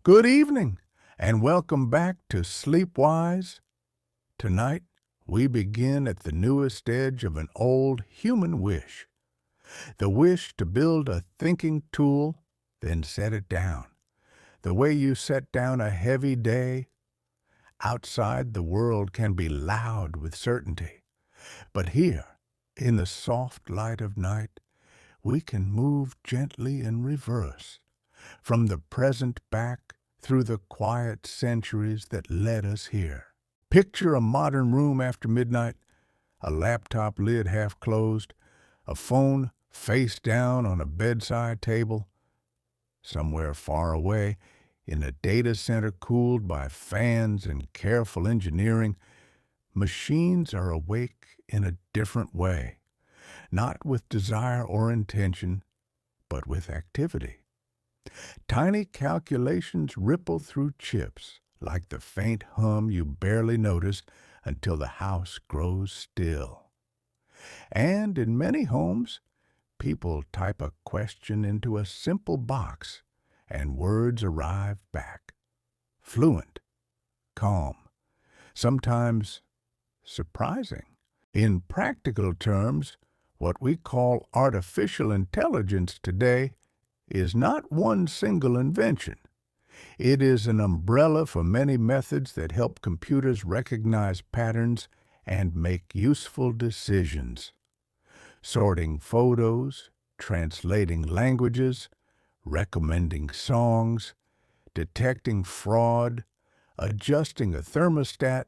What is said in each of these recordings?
Good evening, and welcome back to SleepWise. Tonight, we begin at the newest edge of an old human wish. The wish to build a thinking tool, then set it down. The way you set down a heavy day. Outside, the world can be loud with certainty. But here, in the soft light of night, we can move gently in reverse, from the present back through the quiet centuries that led us here. Picture a modern room after midnight, a laptop lid half closed, a phone face down on a bedside table. Somewhere far away, in a data center cooled by fans and careful engineering, machines are awake in a different way, not with desire or intention, but with activity. Tiny calculations ripple through chips, like the faint hum you barely notice until the house grows still. And in many homes, people type a question into a simple box, and words arrive back. Fluent, calm, sometimes surprising. In practical terms, what we call artificial intelligence today is not one single invention. It is an umbrella for many methods that help computers recognize patterns and make useful decisions. Sorting photos, translating languages, recommending songs, detecting fraud, adjusting a thermostat,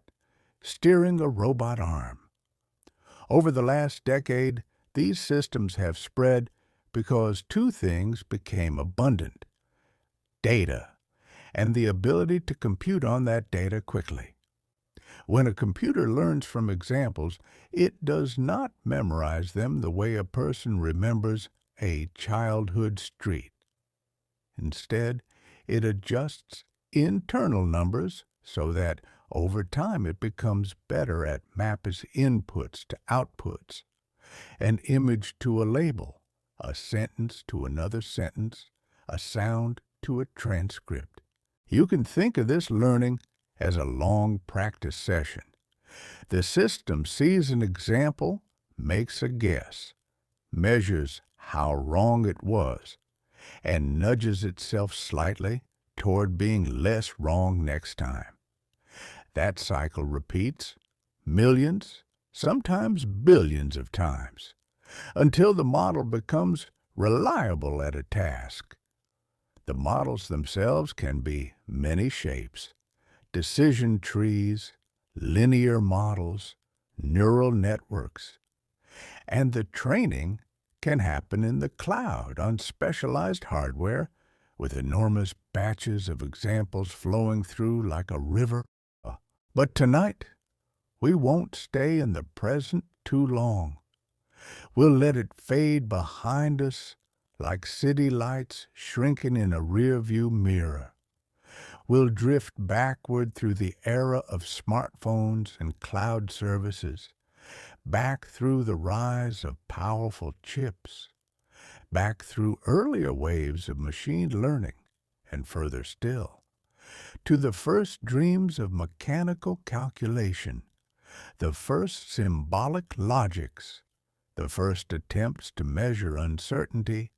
steering a robot arm. Over the last decade, these systems have spread because two things became abundant: data, and the ability to compute on that data quickly. When a computer learns from examples, it does not memorize them the way a person remembers a childhood street. Instead, it adjusts internal numbers so that over time it becomes better at mapping inputs to outputs, an image to a label, a sentence to another sentence, a sound to a transcript. You can think of this learning as a long practice session. The system sees an example, makes a guess, measures how wrong it was, and nudges itself slightly toward being less wrong next time. That cycle repeats millions, sometimes billions of times, until the model becomes reliable at a task. The models themselves can be many shapes: decision trees, linear models, neural networks. And the training can happen in the cloud on specialized hardware, with enormous batches of examples flowing through like a river. But tonight, we won't stay in the present too long. We'll let it fade behind us like city lights shrinking in a rearview mirror. We'll drift backward through the era of smartphones and cloud services, back through the rise of powerful chips, back through earlier waves of machine learning, and further still, to the first dreams of mechanical calculation, the first symbolic logics, the first attempts to measure uncertainty,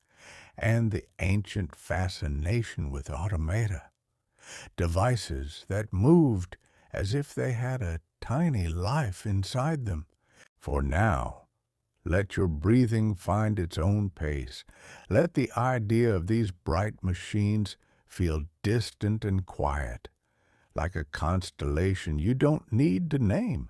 and the ancient fascination with automata, devices that moved as if they had a tiny life inside them. For now, let your breathing find its own pace. Let the idea of these bright machines feel distant and quiet, like a constellation you don't need to name.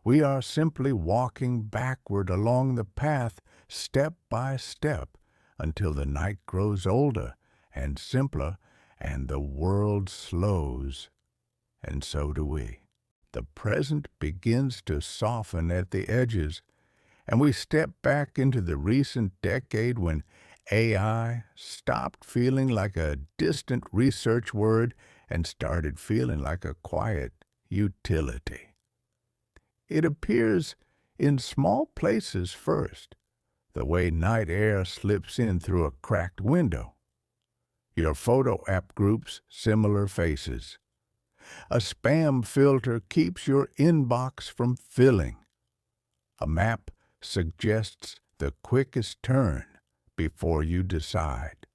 We are simply walking backward along the path, step by step, until the night grows older and simpler and the world slows. And so do we. The present begins to soften at the edges, and we step back into the recent decade when AI stopped feeling like a distant research word and started feeling like a quiet utility. It appears in small places first, the way night air slips in through a cracked window. Your photo app groups similar faces. A spam filter keeps your inbox from filling. A map suggests the quickest turn before you decide.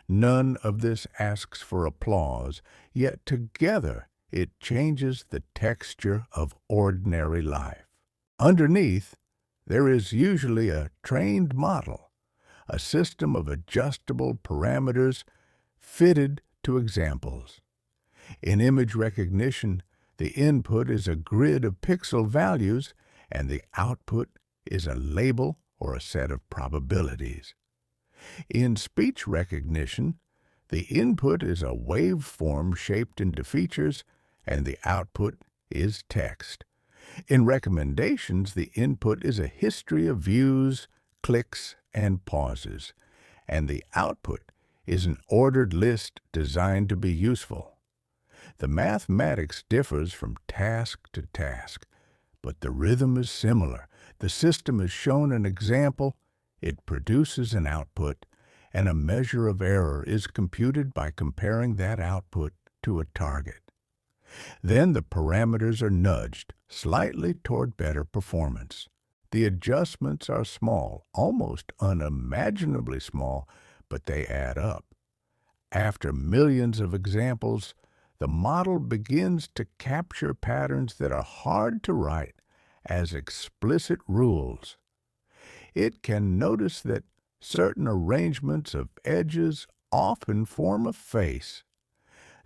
None of this asks for applause, yet together it changes the texture of ordinary life. Underneath, there is usually a trained model, a system of adjustable parameters fitted to examples. In image recognition, the input is a grid of pixel values, and the output is a label or a set of probabilities. In speech recognition, the input is a waveform shaped into features, and the output is text. In recommendations, the input is a history of views, clicks, and pauses, and the output is an ordered list designed to be useful. The mathematics differs from task to task, but the rhythm is similar. The system is shown an example, it produces an output, and a measure of error is computed by comparing that output to a target. Then the parameters are nudged slightly toward better performance. The adjustments are small, almost unimaginably small, but they add up. After millions of examples, the model begins to capture patterns that are hard to write as explicit rules. It can notice that certain arrangements of edges often form a face,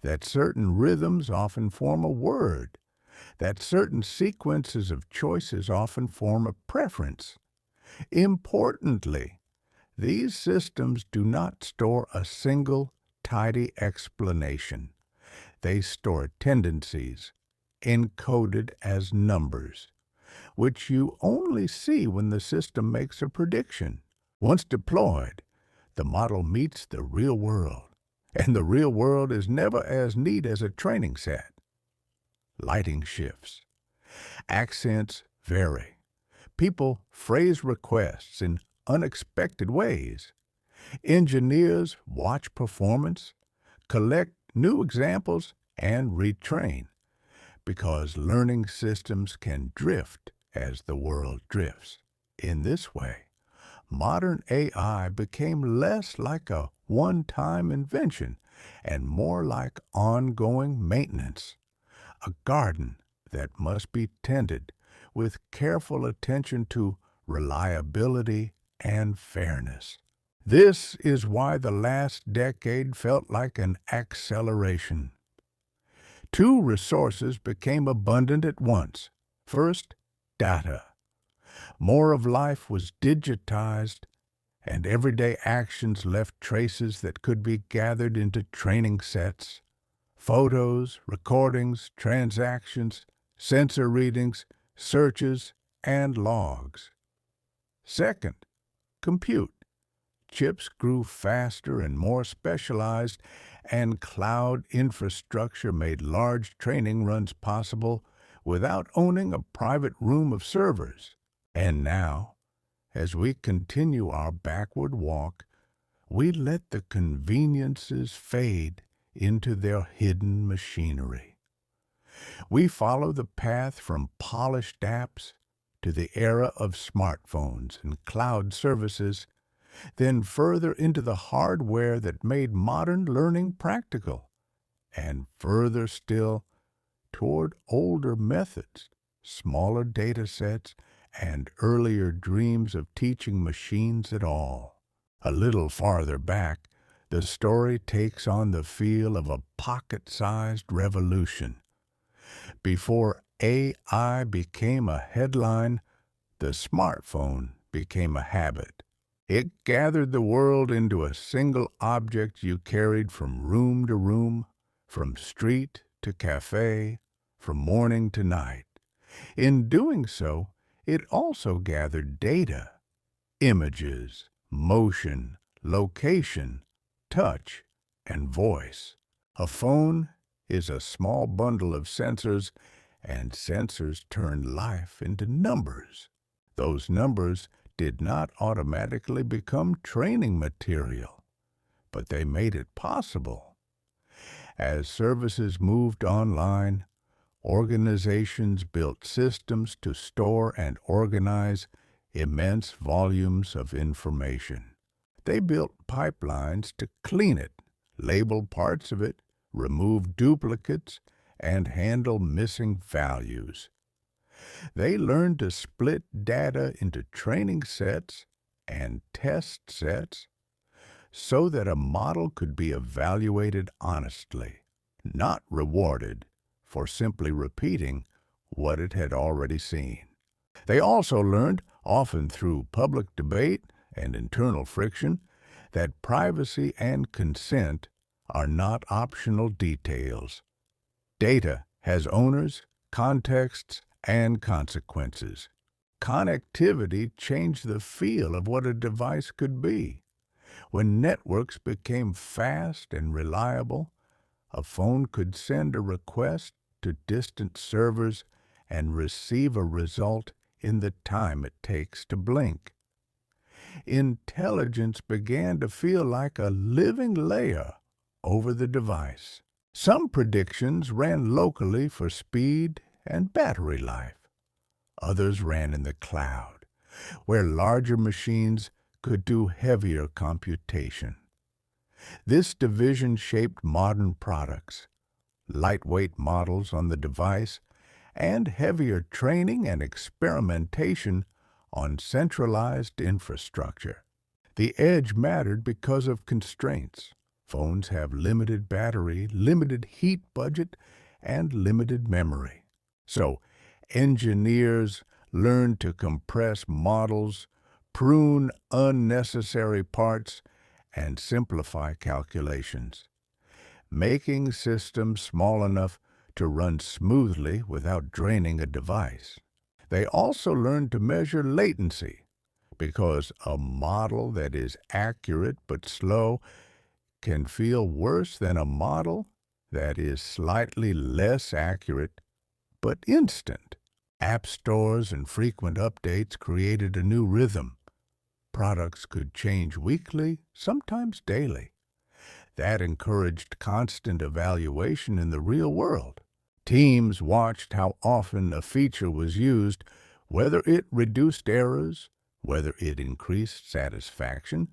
that certain rhythms often form a word, that certain sequences of choices often form a preference. Importantly, these systems do not store a single, tidy explanation. They store tendencies, encoded as numbers, which you only see when the system makes a prediction. Once deployed, the model meets the real world, and the real world is never as neat as a training set. Lighting shifts. Accents vary. People phrase requests in unexpected ways. Engineers watch performance, collect new examples, and retrain, because learning systems can drift as the world drifts. In this way, modern AI became less like a one-time invention and more like ongoing maintenance, a garden that must be tended with careful attention to reliability and fairness. This is why the last decade felt like an acceleration. Two resources became abundant at once. First, data. More of life was digitized, and everyday actions left traces that could be gathered into training sets. Photos, recordings, transactions, sensor readings, searches, and logs. Second, compute. Chips grew faster and more specialized, and cloud infrastructure made large training runs possible without owning a private room of servers. And now, as we continue our backward walk, we let the conveniences fade into their hidden machinery. We follow the path from polished apps to the era of smartphones and cloud services, then further into the hardware that made modern learning practical, and further still toward older methods, smaller data sets, and earlier dreams of teaching machines at all. A little farther back, the story takes on the feel of a pocket-sized revolution. Before AI became a headline, the smartphone became a habit. It gathered the world into a single object you carried from room to room, from street to cafe, from morning to night. In doing so, it also gathered data, images, motion, location, touch, and voice. A phone is a small bundle of sensors, and sensors turn life into numbers. Those numbers did not automatically become training material. but they made it possible. As services moved online, organizations built systems to store and organize immense volumes of information. They built pipelines to clean it, label parts of it, remove duplicates, and handle missing values. They learned to split data into training sets and test sets so that a model could be evaluated honestly, not rewarded for simply repeating what it had already seen. They also learned, often through public debate and internal friction, that privacy and consent are not optional details. Data has owners, contexts, and consequences. Connectivity changed the feel of what a device could be. When networks became fast and reliable, a phone could send a request to distant servers and receive a result in the time it takes to blink. Intelligence began to feel like a living layer over the device. Some predictions ran locally for speed and battery life. Others ran in the cloud, where larger machines could do heavier computation. This division shaped modern products, lightweight models on the device, and heavier training and experimentation on centralized infrastructure. The edge mattered because of constraints. Phones have limited battery, limited heat budget, and limited memory. So, engineers learned to compress models, prune unnecessary parts, and simplify calculations, making systems small enough to run smoothly without draining a device. They also learned to measure latency, because a model that is accurate but slow can feel worse than a model that is slightly less accurate but instant. App stores and frequent updates created a new rhythm. Products could change weekly, sometimes daily. That encouraged constant evaluation in the real world. Teams watched how often a feature was used, whether it reduced errors, whether it increased satisfaction,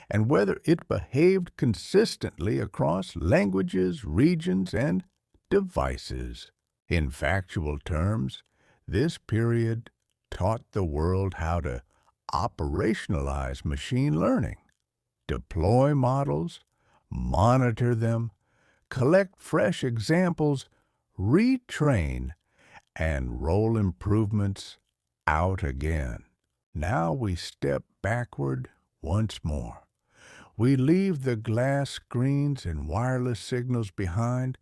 and whether it behaved consistently across languages, regions, and devices. In factual terms, this period taught the world how to operationalize machine learning, deploy models, monitor them, collect fresh examples, retrain, and roll improvements out again. Now we step backward once more. We leave the glass screens and wireless signals behind,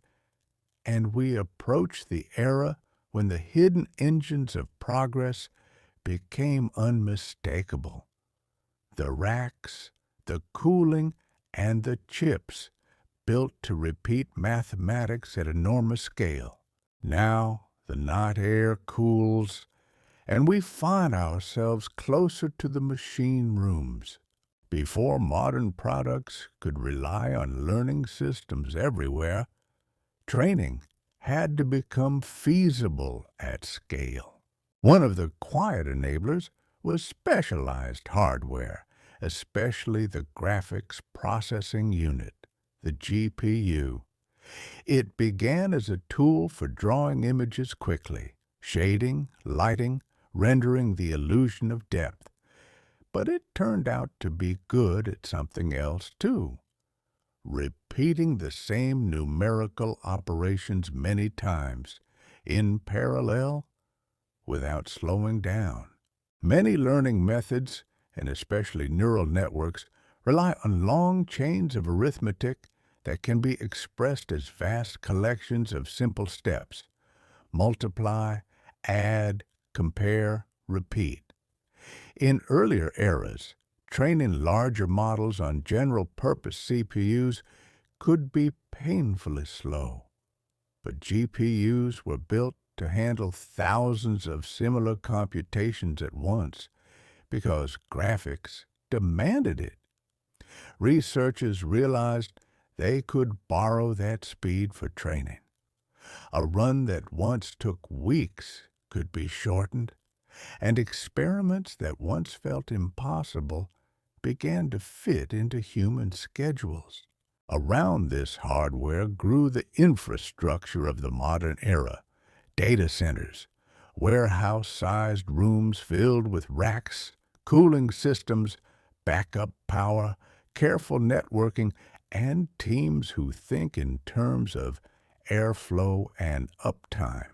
and we approach the era when the hidden engines of progress became unmistakable. The racks, the cooling, and the chips built to repeat mathematics at enormous scale. Now the night air cools, and we find ourselves closer to the machine rooms. Before modern products could rely on learning systems everywhere, training had to become feasible at scale. One of the quiet enablers was specialized hardware, especially the graphics processing unit, the GPU. It began as a tool for drawing images quickly, shading, lighting, rendering the illusion of depth. But it turned out to be good at something else too, repeating the same numerical operations many times, in parallel, without slowing down. Many learning methods, and especially neural networks, rely on long chains of arithmetic that can be expressed as vast collections of simple steps. Multiply, add, compare, repeat. In earlier eras, training larger models on general-purpose CPUs could be painfully slow. But GPUs were built to handle thousands of similar computations at once because graphics demanded it. Researchers realized they could borrow that speed for training. A run that once took weeks could be shortened, and experiments that once felt impossible began to fit into human schedules. Around this hardware grew the infrastructure of the modern era: data centers, warehouse-sized rooms filled with racks, cooling systems, backup power, careful networking, and teams who think in terms of airflow and uptime.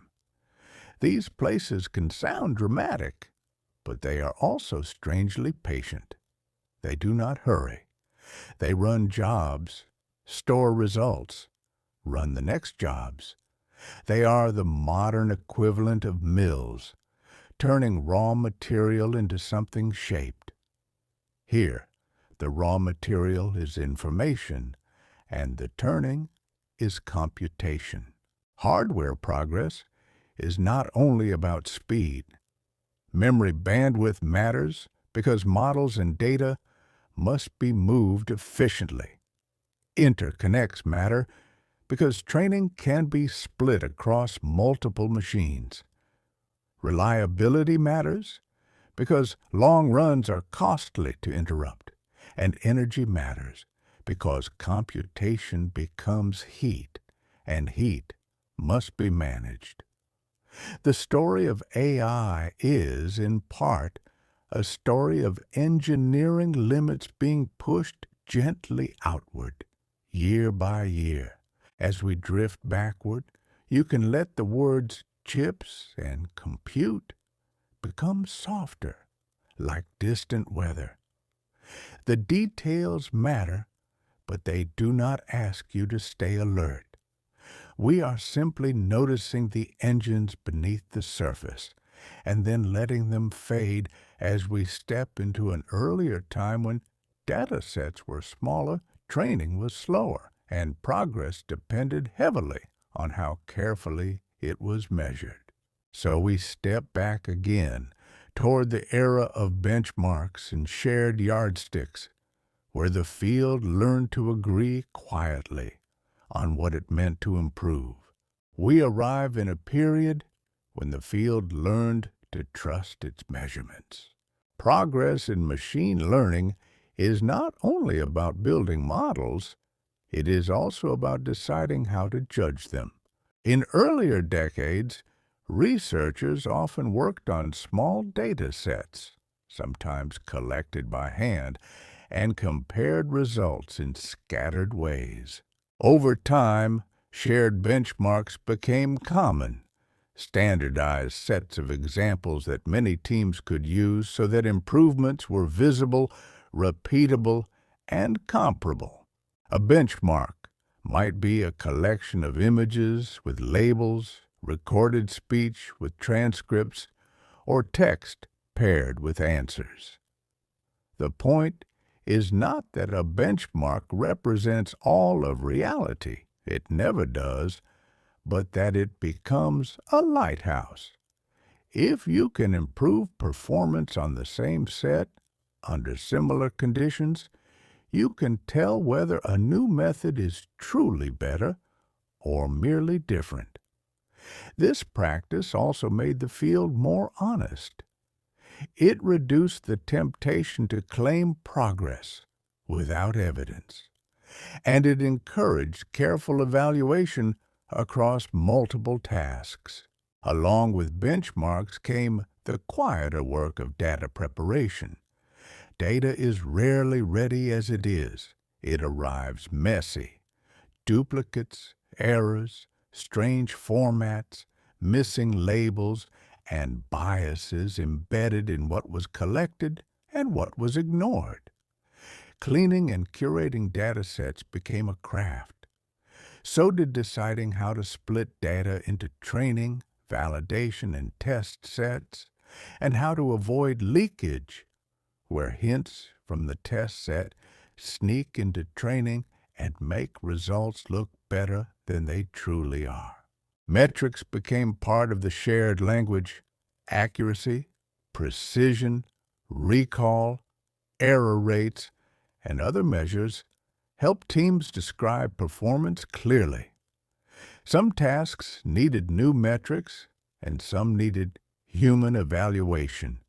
These places can sound dramatic, but they are also strangely patient. They do not hurry. They run jobs, store results, run the next jobs. They are the modern equivalent of mills, turning raw material into something shaped. Here, the raw material is information, and the turning is computation. Hardware progress is not only about speed. Memory bandwidth matters because models and data must be moved efficiently. Interconnects matter because training can be split across multiple machines. Reliability matters because long runs are costly to interrupt. And energy matters because computation becomes heat, and heat must be managed. The story of AI is, in part, a story of engineering limits being pushed gently outward, year by year. As we drift backward, you can let the words chips and compute become softer, like distant weather. The details matter, but they do not ask you to stay alert. We are simply noticing the engines beneath the surface, and then letting them fade as we step into an earlier time when data sets were smaller, training was slower, and progress depended heavily on how carefully it was measured. So we step back again toward the era of benchmarks and shared yardsticks, where the field learned to agree quietly on what it meant to improve. We arrive in a period when the field learned to trust its measurements. Progress in machine learning is not only about building models, it is also about deciding how to judge them. In earlier decades, researchers often worked on small data sets, sometimes collected by hand, and compared results in scattered ways. Over time, shared benchmarks became common, standardized sets of examples that many teams could use so that improvements were visible, repeatable, and comparable. A benchmark might be a collection of images with labels, recorded speech with transcripts, or text paired with answers. The point is not that a benchmark represents all of reality. It never does, but that it becomes a lighthouse. If you can improve performance on the same set, under similar conditions, you can tell whether a new method is truly better or merely different. This practice also made the field more honest. It reduced the temptation to claim progress without evidence, and it encouraged careful evaluation across multiple tasks. Along with benchmarks came the quieter work of data preparation. Data is rarely ready as it is. It arrives messy. Duplicates, errors, strange formats, missing labels, and biases embedded in what was collected and what was ignored. Cleaning and curating data sets became a craft. So did deciding how to split data into training, validation, and test sets, and how to avoid leakage, where hints from the test set sneak into training and make results look better than they truly are. Metrics became part of the shared language: accuracy, precision, recall, error rates, and other measures helped teams describe performance clearly. Some tasks needed new metrics, and some needed human evaluation,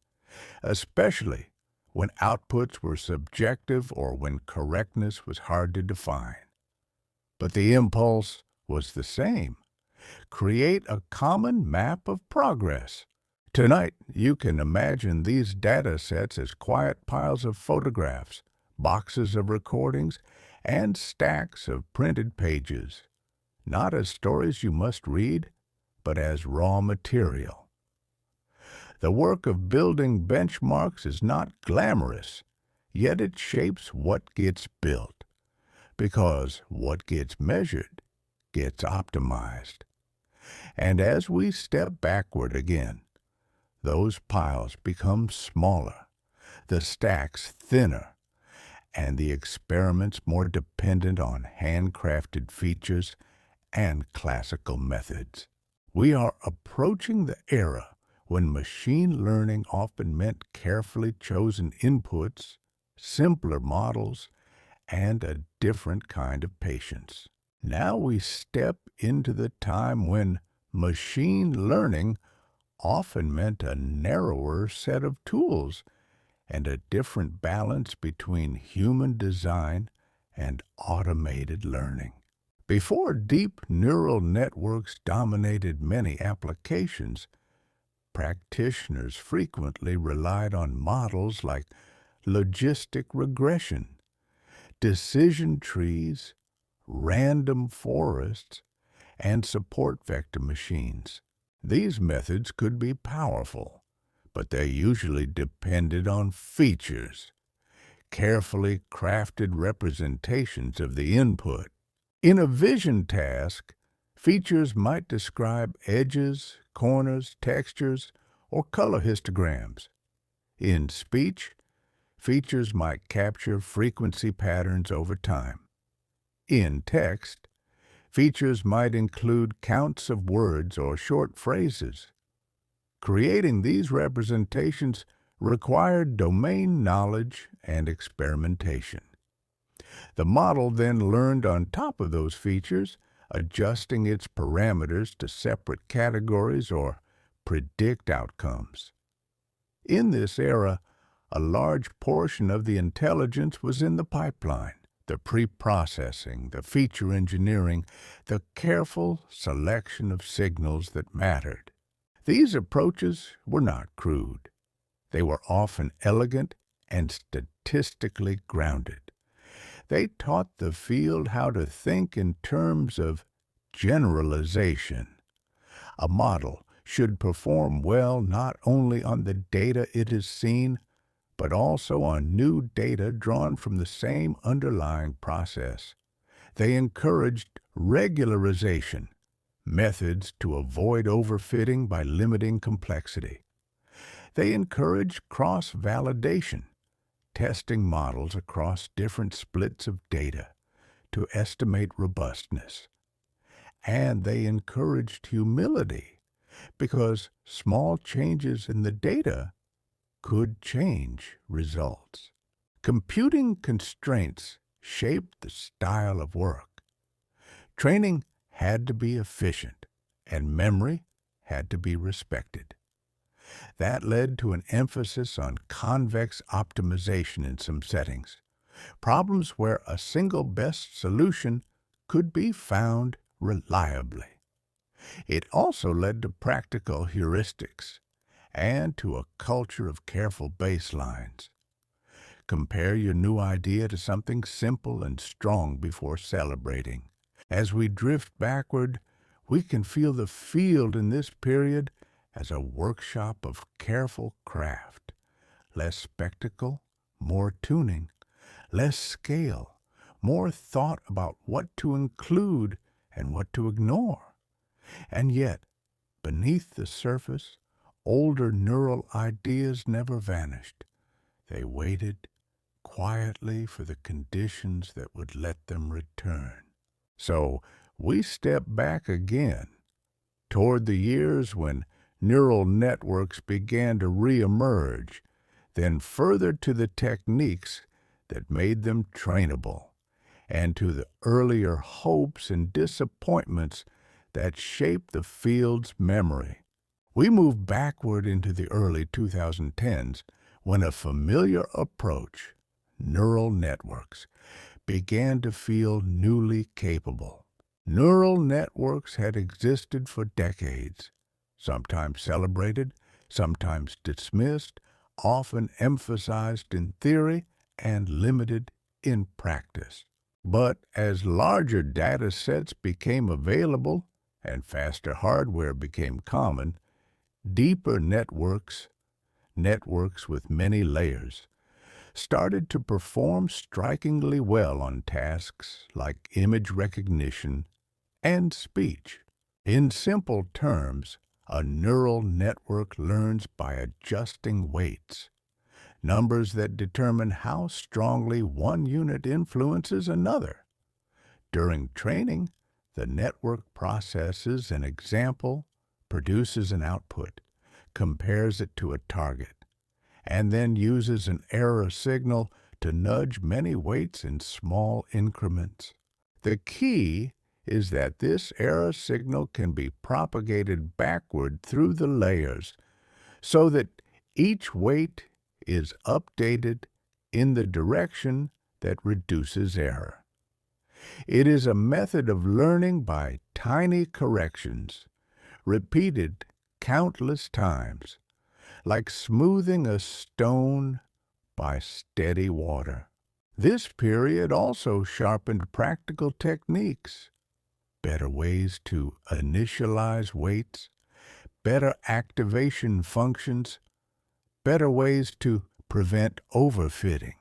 especially when outputs were subjective or when correctness was hard to define. But the impulse was the same: create a common map of progress. Tonight, you can imagine these data sets as quiet piles of photographs, boxes of recordings, and stacks of printed pages, not as stories you must read, but as raw material. The work of building benchmarks is not glamorous, yet it shapes what gets built, because what gets measured gets optimized. And as we step backward again, those piles become smaller, the stacks thinner, and the experiments more dependent on handcrafted features and classical methods. We are approaching the era when machine learning often meant carefully chosen inputs, simpler models, and a different kind of patience. Now we step into the time when machine learning often meant a narrower set of tools and a different balance between human design and automated learning. Before deep neural networks dominated many applications, practitioners frequently relied on models like logistic regression, decision trees, random forests, and support vector machines. These methods could be powerful, but they usually depended on features, carefully crafted representations of the input. In a vision task, features might describe edges, corners, textures, or color histograms. In speech, features might capture frequency patterns over time. In text, features might include counts of words or short phrases. Creating these representations required domain knowledge and experimentation. The model then learned on top of those features, adjusting its parameters to separate categories or predict outcomes. In this era, a large portion of the intelligence was in the pipeline: the pre-processing, the feature engineering, the careful selection of signals that mattered. These approaches were not crude. They were often elegant and statistically grounded. They taught the field how to think in terms of generalization. A model should perform well not only on the data it has seen, but also on new data drawn from the same underlying process. They encouraged regularization, methods to avoid overfitting by limiting complexity. They encouraged cross-validation, testing models across different splits of data to estimate robustness. And they encouraged humility, because small changes in the data could change results. Computing constraints shaped the style of work. Training had to be efficient, and memory had to be respected. That led to an emphasis on convex optimization in some settings, problems where a single best solution could be found reliably. It also led to practical heuristics and to a culture of careful baselines. Compare your new idea to something simple and strong before celebrating. As we drift backward, we can feel the field in this period as a workshop of careful craft. Less spectacle, more tuning. Less scale, more thought about what to include and what to ignore. And yet, beneath the surface, older neural ideas never vanished. They waited quietly for the conditions that would let them return. So we step back again toward the years when neural networks began to reemerge, then further to the techniques that made them trainable, and to the earlier hopes and disappointments that shaped the field's memory. We move backward into the early 2010s when a familiar approach, neural networks, began to feel newly capable. Neural networks had existed for decades, sometimes celebrated, sometimes dismissed, often emphasized in theory and limited in practice. But as larger data sets became available and faster hardware became common, deeper networks, networks with many layers, started to perform strikingly well on tasks like image recognition and speech. In simple terms, a neural network learns by adjusting weights, numbers that determine how strongly one unit influences another. During training, the network processes an example, produces an output, compares it to a target, and then uses an error signal to nudge many weights in small increments. The key is that this error signal can be propagated backward through the layers so that each weight is updated in the direction that reduces error. It is a method of learning by tiny corrections, repeated countless times, like smoothing a stone by steady water. This period also sharpened practical techniques, better ways to initialize weights, better activation functions, better ways to prevent overfitting,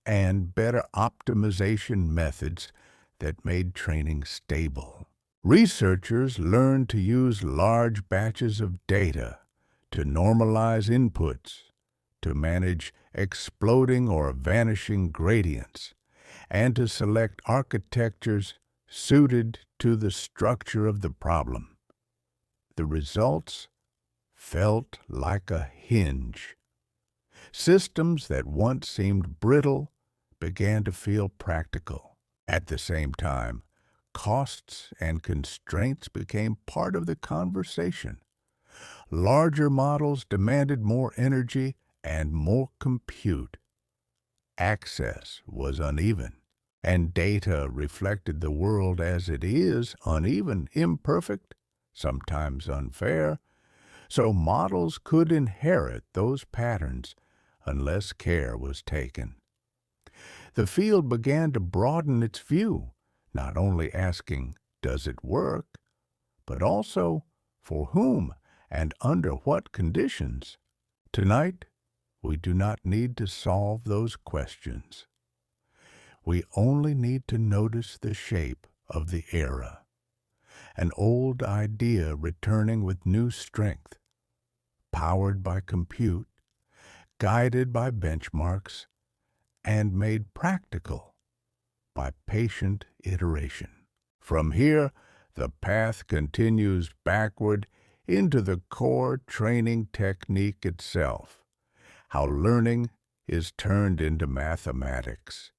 and better optimization methods that made training stable. Researchers learned to use large batches of data to normalize inputs, to manage exploding or vanishing gradients, and to select architectures suited to the structure of the problem. The results felt like a hinge. Systems that once seemed brittle began to feel practical. At the same time, costs and constraints became part of the conversation. Larger models demanded more energy and more compute. Access was uneven, and data reflected the world as it is, uneven, imperfect, sometimes unfair, so models could inherit those patterns unless care was taken. The field began to broaden its view, not only asking, does it work, but also, for whom and under what conditions? Tonight, we do not need to solve those questions. We only need to notice the shape of the era, an old idea returning with new strength, powered by compute, guided by benchmarks, and made practical by patient iteration. From here, the path continues backward into the core training technique itself, how learning is turned into mathematics,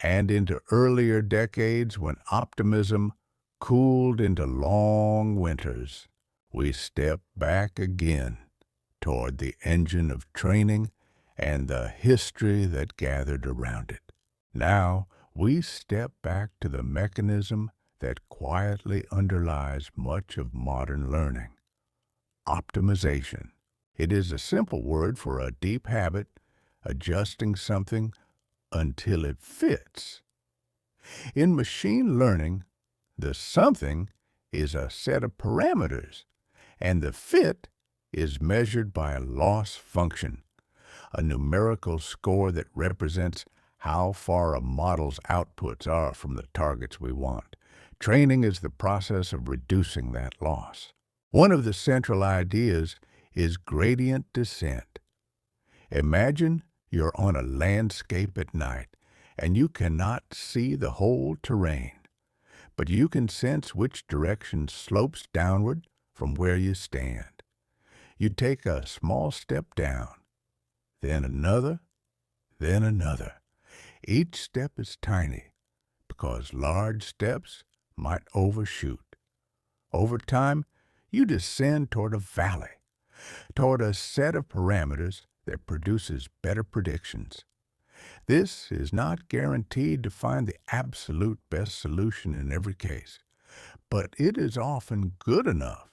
and into earlier decades when optimism cooled into long winters. We step back again toward the engine of training and the history that gathered around it. Now, we step back to the mechanism that quietly underlies much of modern learning. Optimization. It is a simple word for a deep habit, adjusting something until it fits. In machine learning, the something is a set of parameters, and the fit is measured by a loss function, a numerical score that represents how far a model's outputs are from the targets we want. Training is the process of reducing that loss. One of the central ideas is gradient descent. Imagine you're on a landscape at night, and you cannot see the whole terrain, but you can sense which direction slopes downward from where you stand. You take a small step down, then another, then another, Each step is tiny because large steps might overshoot. Over time, you descend toward a valley, toward a set of parameters that produces better predictions. This is not guaranteed to find the absolute best solution in every case, but it is often good enough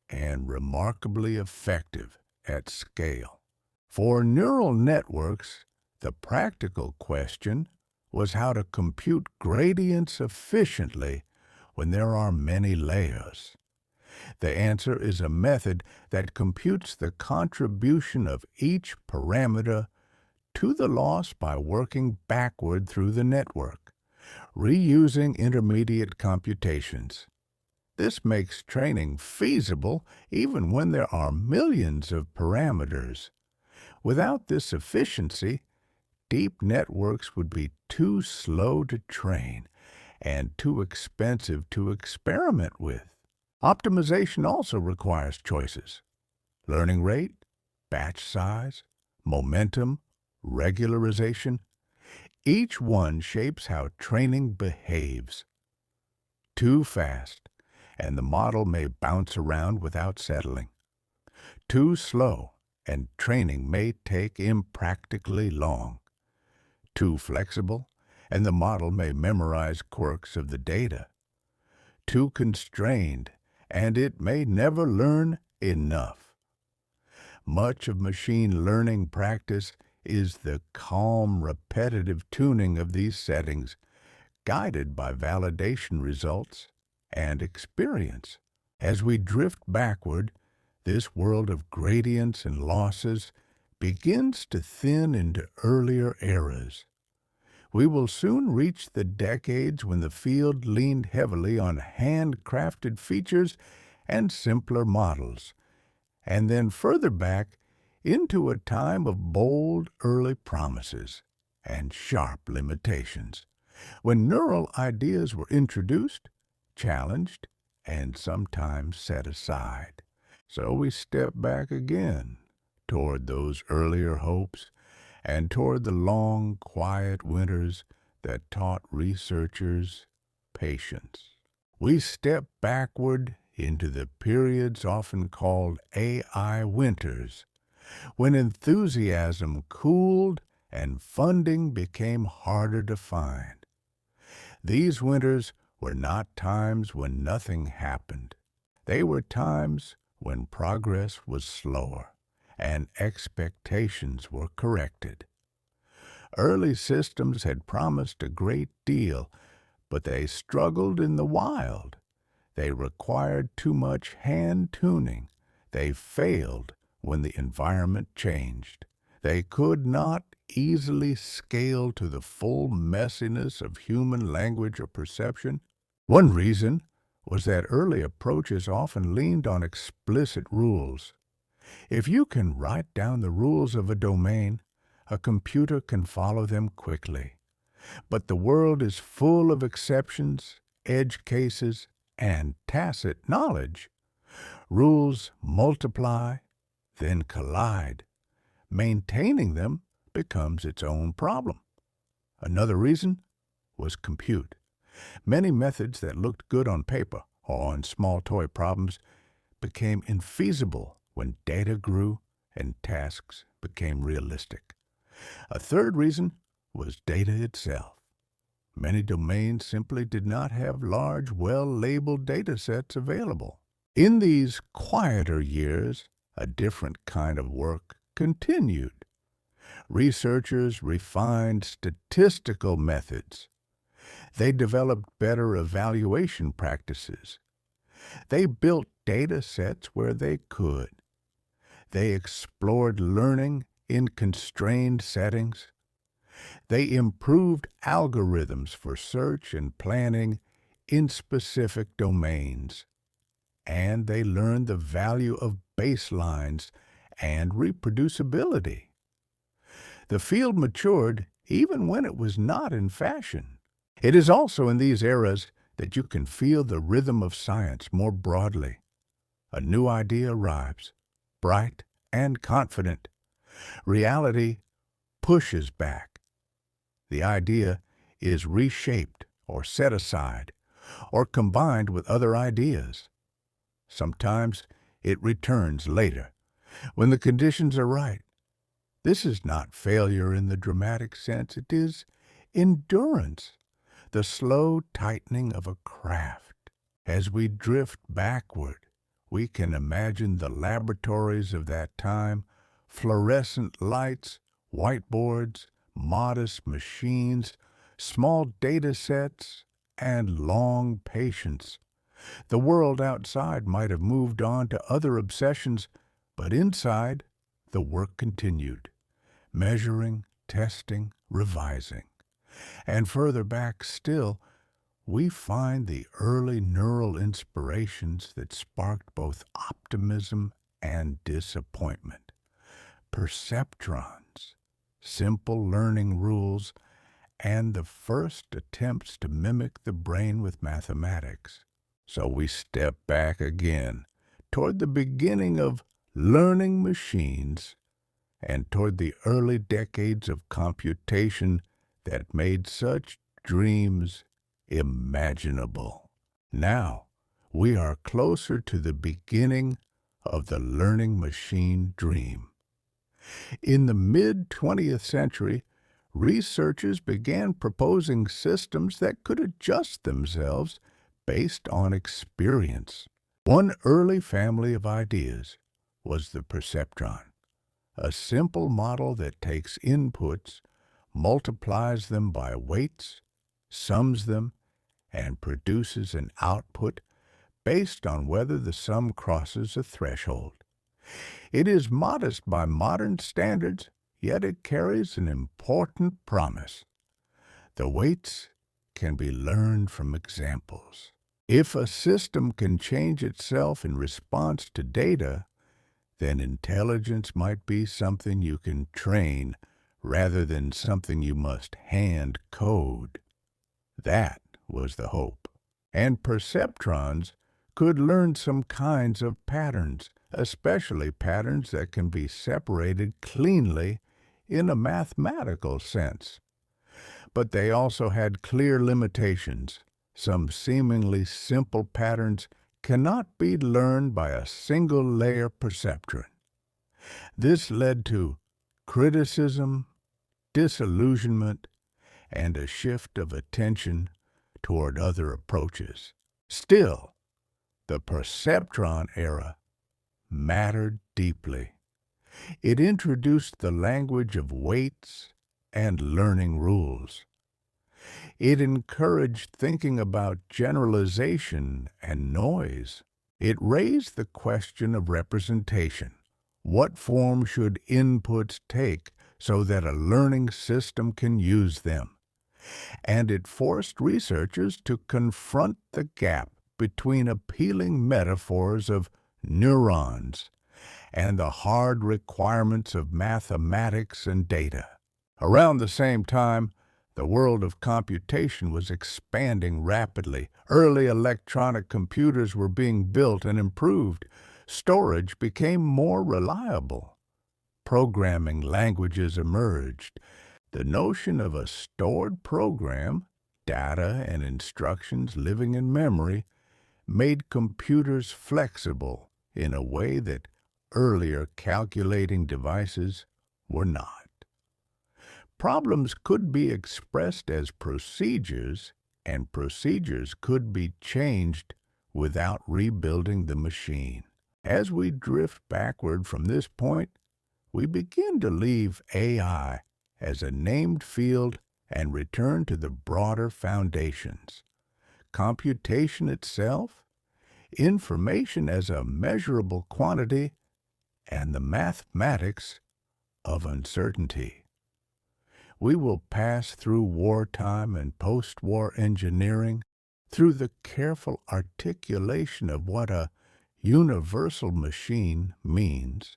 and remarkably effective at scale. For neural networks, the practical question was how to compute gradients efficiently when there are many layers. The answer is a method that computes the contribution of each parameter to the loss by working backward through the network, reusing intermediate computations. This makes training feasible even when there are millions of parameters. Without this efficiency, deep networks would be too slow to train and too expensive to experiment with. Optimization also requires choices: learning rate, batch size, momentum, regularization. Each one shapes how training behaves. Too fast, and the model may bounce around without settling. Too slow, and training may take impractically long. Too flexible, and the model may memorize quirks of the data. Too constrained, and it may never learn enough. Much of machine learning practice is the calm, repetitive tuning of these settings, guided by validation results and experience. As we drift backward, this world of gradients and losses begins to thin into earlier eras. We will soon reach the decades when the field leaned heavily on handcrafted features and simpler models, and then further back into a time of bold early promises and sharp limitations, when neural ideas were introduced, challenged, and sometimes set aside. So we step back again toward those earlier hopes and toward the long, quiet winters that taught researchers patience. We step backward into the periods often called AI winters, when enthusiasm cooled and funding became harder to find. These winters were not times when nothing happened. They were times when progress was slower and expectations were corrected. Early systems had promised a great deal, but they struggled in the wild. They required too much hand-tuning. They failed when the environment changed. They could not easily scale to the full messiness of human language or perception. One reason was that early approaches often leaned on explicit rules. If you can write down the rules of a domain, a computer can follow them quickly. But the world is full of exceptions, edge cases, and tacit knowledge. Rules multiply, then collide. Maintaining them becomes its own problem. Another reason was compute. Many methods that looked good on paper or on small toy problems became infeasible when data grew and tasks became realistic. A third reason was data itself. Many domains simply did not have large, well-labeled data sets available. In these quieter years, a different kind of work continued. Researchers refined statistical methods. They developed better evaluation practices. They built data sets where they could. They explored learning in constrained settings. They improved algorithms for search and planning in specific domains. And they learned the value of baselines and reproducibility. The field matured even when it was not in fashion. It is also in these eras that you can feel the rhythm of science more broadly. A new idea arrives, bright and confident. Reality pushes back. The idea is reshaped or set aside or combined with other ideas. Sometimes it returns later, when the conditions are right. This is not failure in the dramatic sense. It is endurance, the slow tightening of a craft. As we drift backward, we can imagine the laboratories of that time, fluorescent lights, whiteboards, modest machines, small data sets, and long patience. The world outside might have moved on to other obsessions, but inside, the work continued, measuring, testing, revising. And further back still, we find the early neural inspirations that sparked both optimism and disappointment. Perceptrons, simple learning rules, and the first attempts to mimic the brain with mathematics. So we step back again toward the beginning of learning machines and toward the early decades of computation that made such dreams imaginable. Now, we are closer to the beginning of the learning machine dream. In the mid-20th century, researchers began proposing systems that could adjust themselves based on experience. One early family of ideas was the perceptron, a simple model that takes inputs, multiplies them by weights, sums them, and produces an output based on whether the sum crosses a threshold. It is modest by modern standards, yet it carries an important promise. The weights can be learned from examples. If a system can change itself in response to data, then intelligence might be something you can train rather than something you must hand code. That was the hope. And perceptrons could learn some kinds of patterns, especially patterns that can be separated cleanly in a mathematical sense. But they also had clear limitations. Some seemingly simple patterns cannot be learned by a single-layer perceptron. This led to criticism, disillusionment, and a shift of attention toward other approaches. Still, the perceptron era mattered deeply. It introduced the language of weights and learning rules. It encouraged thinking about generalization and noise. It raised the question of representation. What form should inputs take so that a learning system can use them? And it forced researchers to confront the gap between appealing metaphors of neurons and the hard requirements of mathematics and data. Around the same time, the world of computation was expanding rapidly. Early electronic computers were being built and improved. Storage became more reliable. Programming languages emerged. The notion of a stored program, data and instructions living in memory, made computers flexible in a way that earlier calculating devices were not. Problems could be expressed as procedures, and procedures could be changed without rebuilding the machine. As we drift backward from this point, we begin to leave AI as a named field and return to the broader foundations. Computation itself, information as a measurable quantity, and the mathematics of uncertainty. We will pass through wartime and post-war engineering, through the careful articulation of what a universal machine means,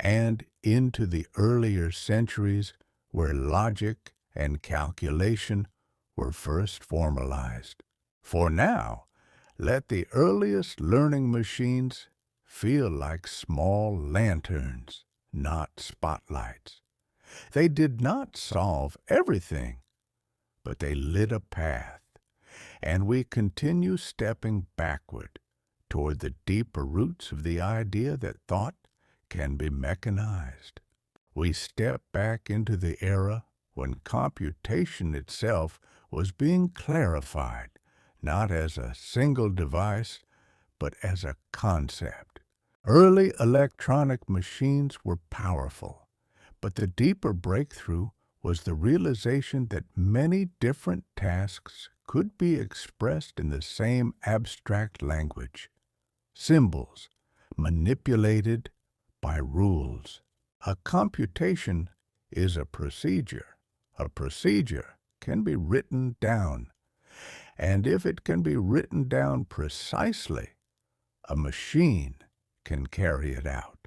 and into the earlier centuries where logic and calculation were first formalized. For now, let the earliest learning machines feel like small lanterns, not spotlights. They did not solve everything, but they lit a path, and we continue stepping backward toward the deeper roots of the idea that thought can be mechanized. We step back into the era when computation itself was being clarified, not as a single device, but as a concept. Early electronic machines were powerful, but the deeper breakthrough was the realization that many different tasks could be expressed in the same abstract language, symbols manipulated by rules. A computation is a procedure. A procedure can be written down, and if it can be written down precisely, a machine can carry it out.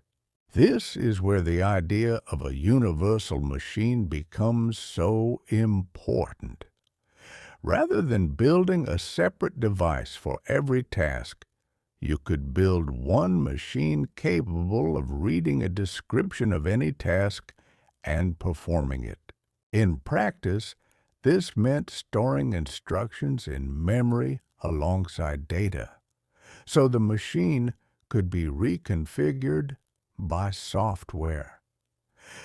This is where the idea of a universal machine becomes so important. Rather than building a separate device for every task, you could build one machine capable of reading a description of any task and performing it. In practice, this meant storing instructions in memory alongside data, so the machine could be reconfigured by software.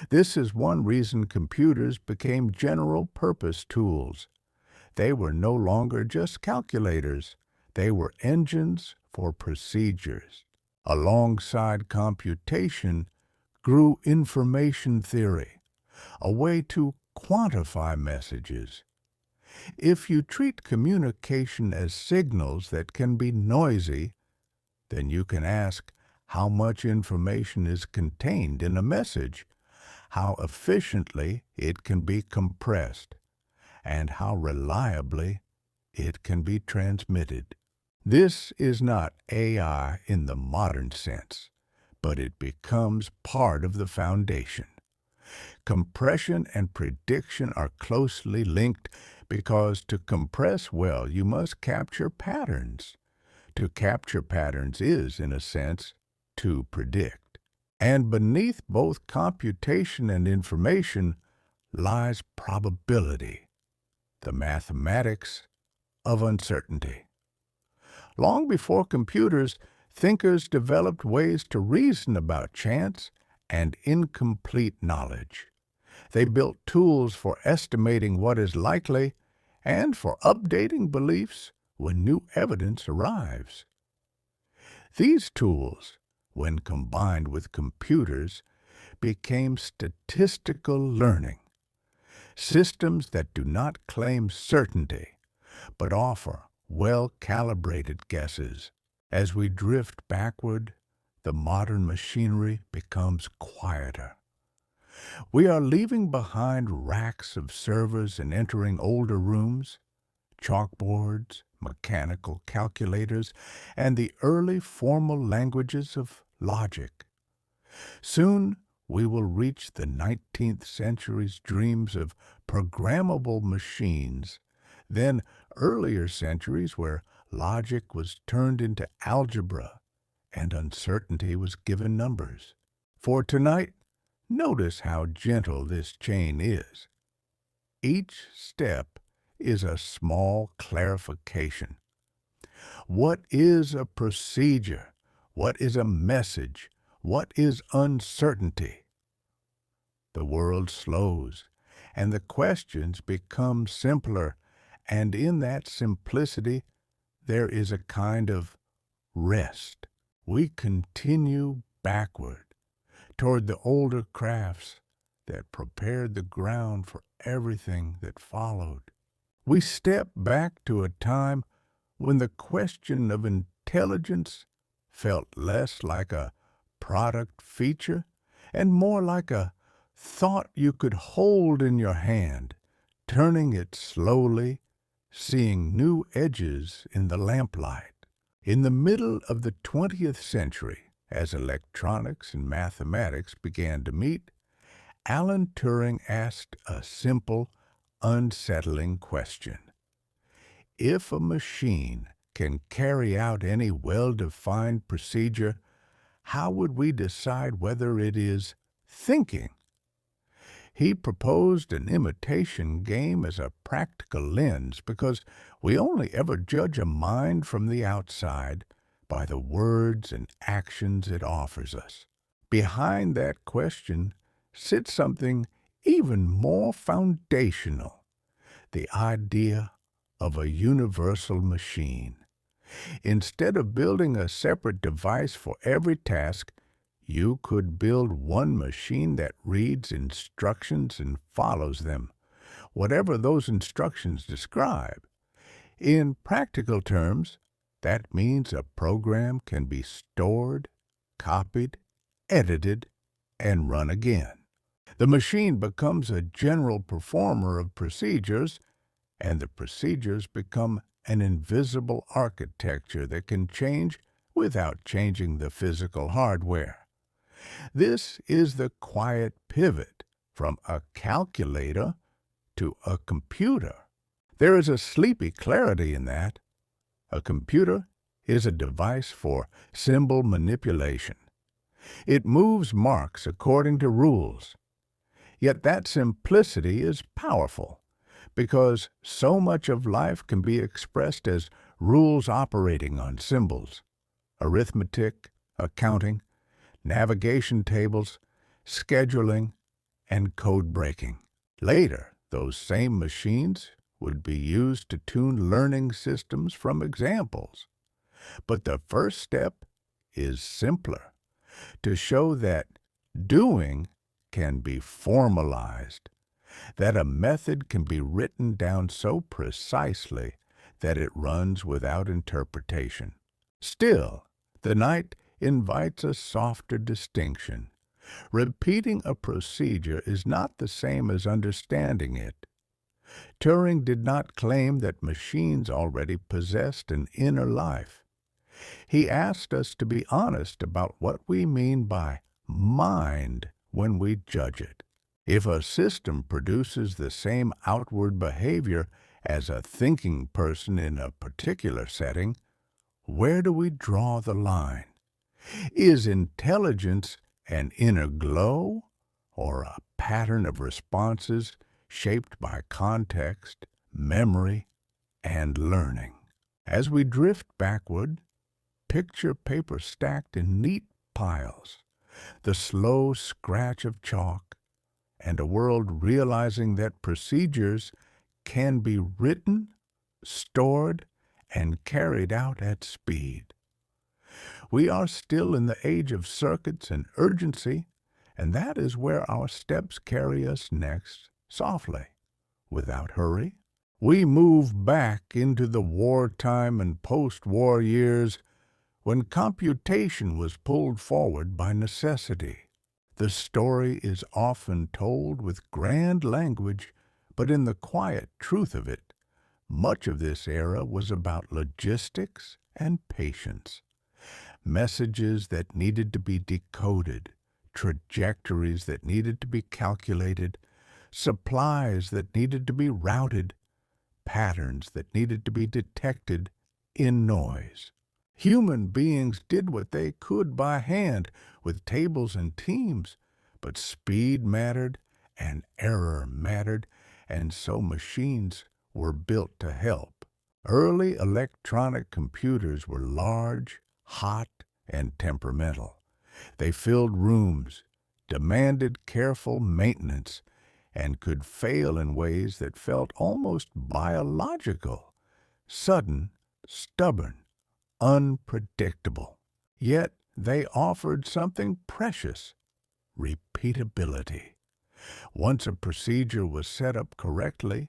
This is one reason computers became general-purpose tools. They were no longer just calculators. They were engines for procedures. Alongside computation grew information theory, a way to quantify messages. If you treat communication as signals that can be noisy, then you can ask how much information is contained in a message, how efficiently it can be compressed, and how reliably it can be transmitted. This is not AI in the modern sense, but it becomes part of the foundation. Compression and prediction are closely linked because to compress well, you must capture patterns. To capture patterns is, in a sense, to predict. And beneath both computation and information lies probability, the mathematics of uncertainty. Long before computers, thinkers developed ways to reason about chance and incomplete knowledge. They built tools for estimating what is likely and for updating beliefs when new evidence arrives. These tools, when combined with computers, became statistical learning, systems that do not claim certainty, but offer well-calibrated guesses. As we drift backward, the modern machinery becomes quieter. We are leaving behind racks of servers and entering older rooms, chalkboards, mechanical calculators, and the early formal languages of logic. Soon we will reach the 19th century's dreams of programmable machines, then earlier centuries where logic was turned into algebra and uncertainty was given numbers. For tonight, notice how gentle this chain is. Each step is a small clarification. What is a procedure? What is a message? What is uncertainty? The world slows, and the questions become simpler, and in that simplicity there is a kind of rest. We continue backward toward the older crafts that prepared the ground for everything that followed. We step back to a time when the question of intelligence felt less like a product feature and more like a thought you could hold in your hand, turning it slowly, seeing new edges in the lamplight. In the middle of the 20th century, as electronics and mathematics began to meet, Alan Turing asked a simple, unsettling question. If a machine can carry out any well-defined procedure, how would we decide whether it is thinking? He proposed an imitation game as a practical lens because we only ever judge a mind from the outside by the words and actions it offers us. Behind that question sits something even more foundational, the idea of a universal machine. Instead of building a separate device for every task, you could build one machine that reads instructions and follows them, whatever those instructions describe. In practical terms, that means a program can be stored, copied, edited, and run again. The machine becomes a general performer of procedures, and the procedures become an invisible architecture that can change without changing the physical hardware. This is the quiet pivot from a calculator to a computer. There is a sleepy clarity in that. A computer is a device for symbol manipulation. It moves marks according to rules. Yet that simplicity is powerful, because so much of life can be expressed as rules operating on symbols: arithmetic, accounting, navigation tables, scheduling, and code breaking. Later, those same machines would be used to tune learning systems from examples. But the first step is simpler: to show that doing can be formalized, that a method can be written down so precisely that it runs without interpretation. Still, the night invites a softer distinction. Repeating a procedure is not the same as understanding it. Turing did not claim that machines already possessed an inner life. He asked us to be honest about what we mean by mind when we judge it. If a system produces the same outward behavior as a thinking person in a particular setting, where do we draw the line? Is intelligence an inner glow, or a pattern of responses shaped by context, memory, and learning? As we drift backward, picture paper stacked in neat piles, the slow scratch of chalk, and a world realizing that procedures can be written, stored, and carried out at speed. We are still in the age of circuits and urgency, and that is where our steps carry us next, softly, without hurry. We move back into the wartime and post-war years when computation was pulled forward by necessity. The story is often told with grand language, but in the quiet truth of it, much of this era was about logistics and patience. Messages that needed to be decoded, trajectories that needed to be calculated, supplies that needed to be routed, patterns that needed to be detected in noise. Human beings did what they could by hand with tables and teams, but speed mattered and error mattered, and so machines were built to help. Early electronic computers were large, hot, and temperamental. They filled rooms, demanded careful maintenance, and could fail in ways that felt almost biological: sudden, stubborn, unpredictable. Yet they offered something precious: repeatability. Once a procedure was set up correctly,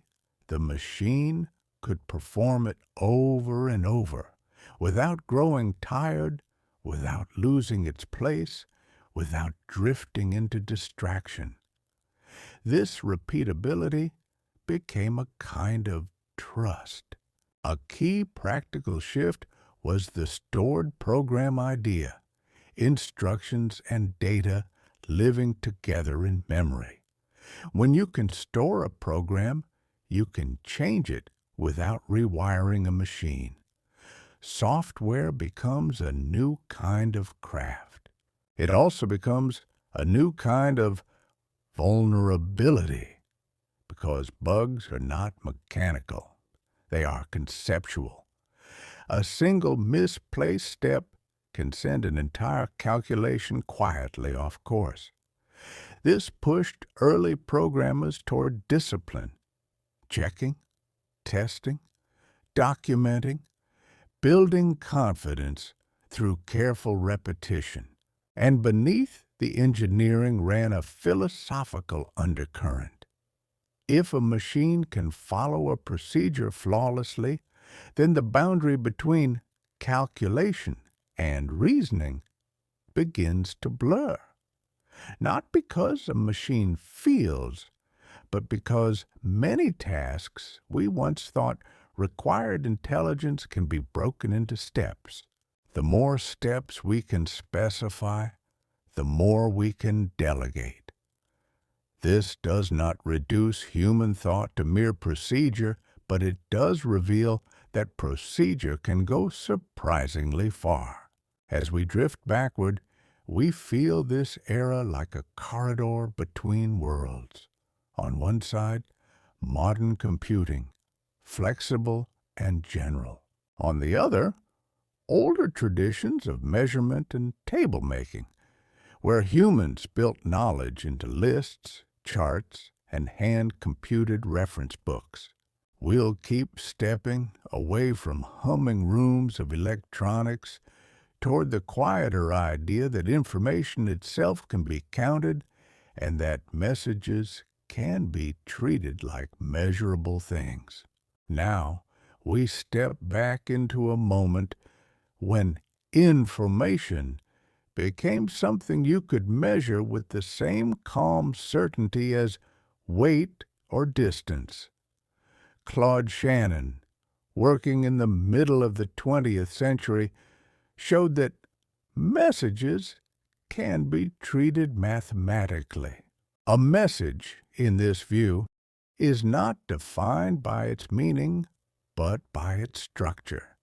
the machine could perform it over and over, without growing tired, without losing its place, without drifting into distraction. This repeatability became a kind of trust. A key practical shift was the stored program idea: instructions and data living together in memory. When you can store a program, you can change it without rewiring a machine. Software becomes a new kind of craft. It also becomes a new kind of vulnerability, because bugs are not mechanical. They are conceptual. A single misplaced step can send an entire calculation quietly off course. This pushed early programmers toward discipline, checking, testing, documenting, building confidence through careful repetition. And beneath the engineering ran a philosophical undercurrent. If a machine can follow a procedure flawlessly, then the boundary between calculation and reasoning begins to blur. Not because a machine feels, but because many tasks we once thought required intelligence can be broken into steps. The more steps we can specify, the more we can delegate. This does not reduce human thought to mere procedure, but it does reveal that procedure can go surprisingly far. As we drift backward, we feel this era like a corridor between worlds. On one side, modern computing, flexible and general. On the other, older traditions of measurement and table making, where humans built knowledge into lists, charts, and hand-computed reference books. We'll keep stepping away from humming rooms of electronics toward the quieter idea that information itself can be counted and that messages can be treated like measurable things. Now, we step back into a moment when information became something you could measure with the same calm certainty as weight or distance. Claude Shannon, working in the middle of the 20th century, showed that messages can be treated mathematically. A message, in this view, is not defined by its meaning, but by its structure,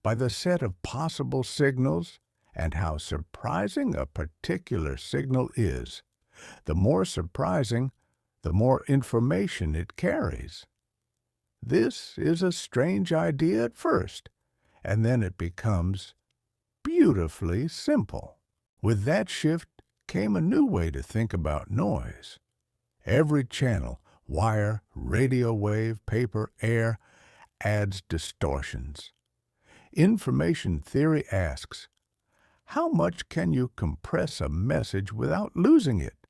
by the set of possible signals and how surprising a particular signal is. The more surprising, the more information it carries. This is a strange idea at first, and then it becomes beautifully simple. With that shift came a new way to think about noise. Every channel, wire, radio wave, paper, air, adds distortions. Information theory asks, how much can you compress a message without losing it?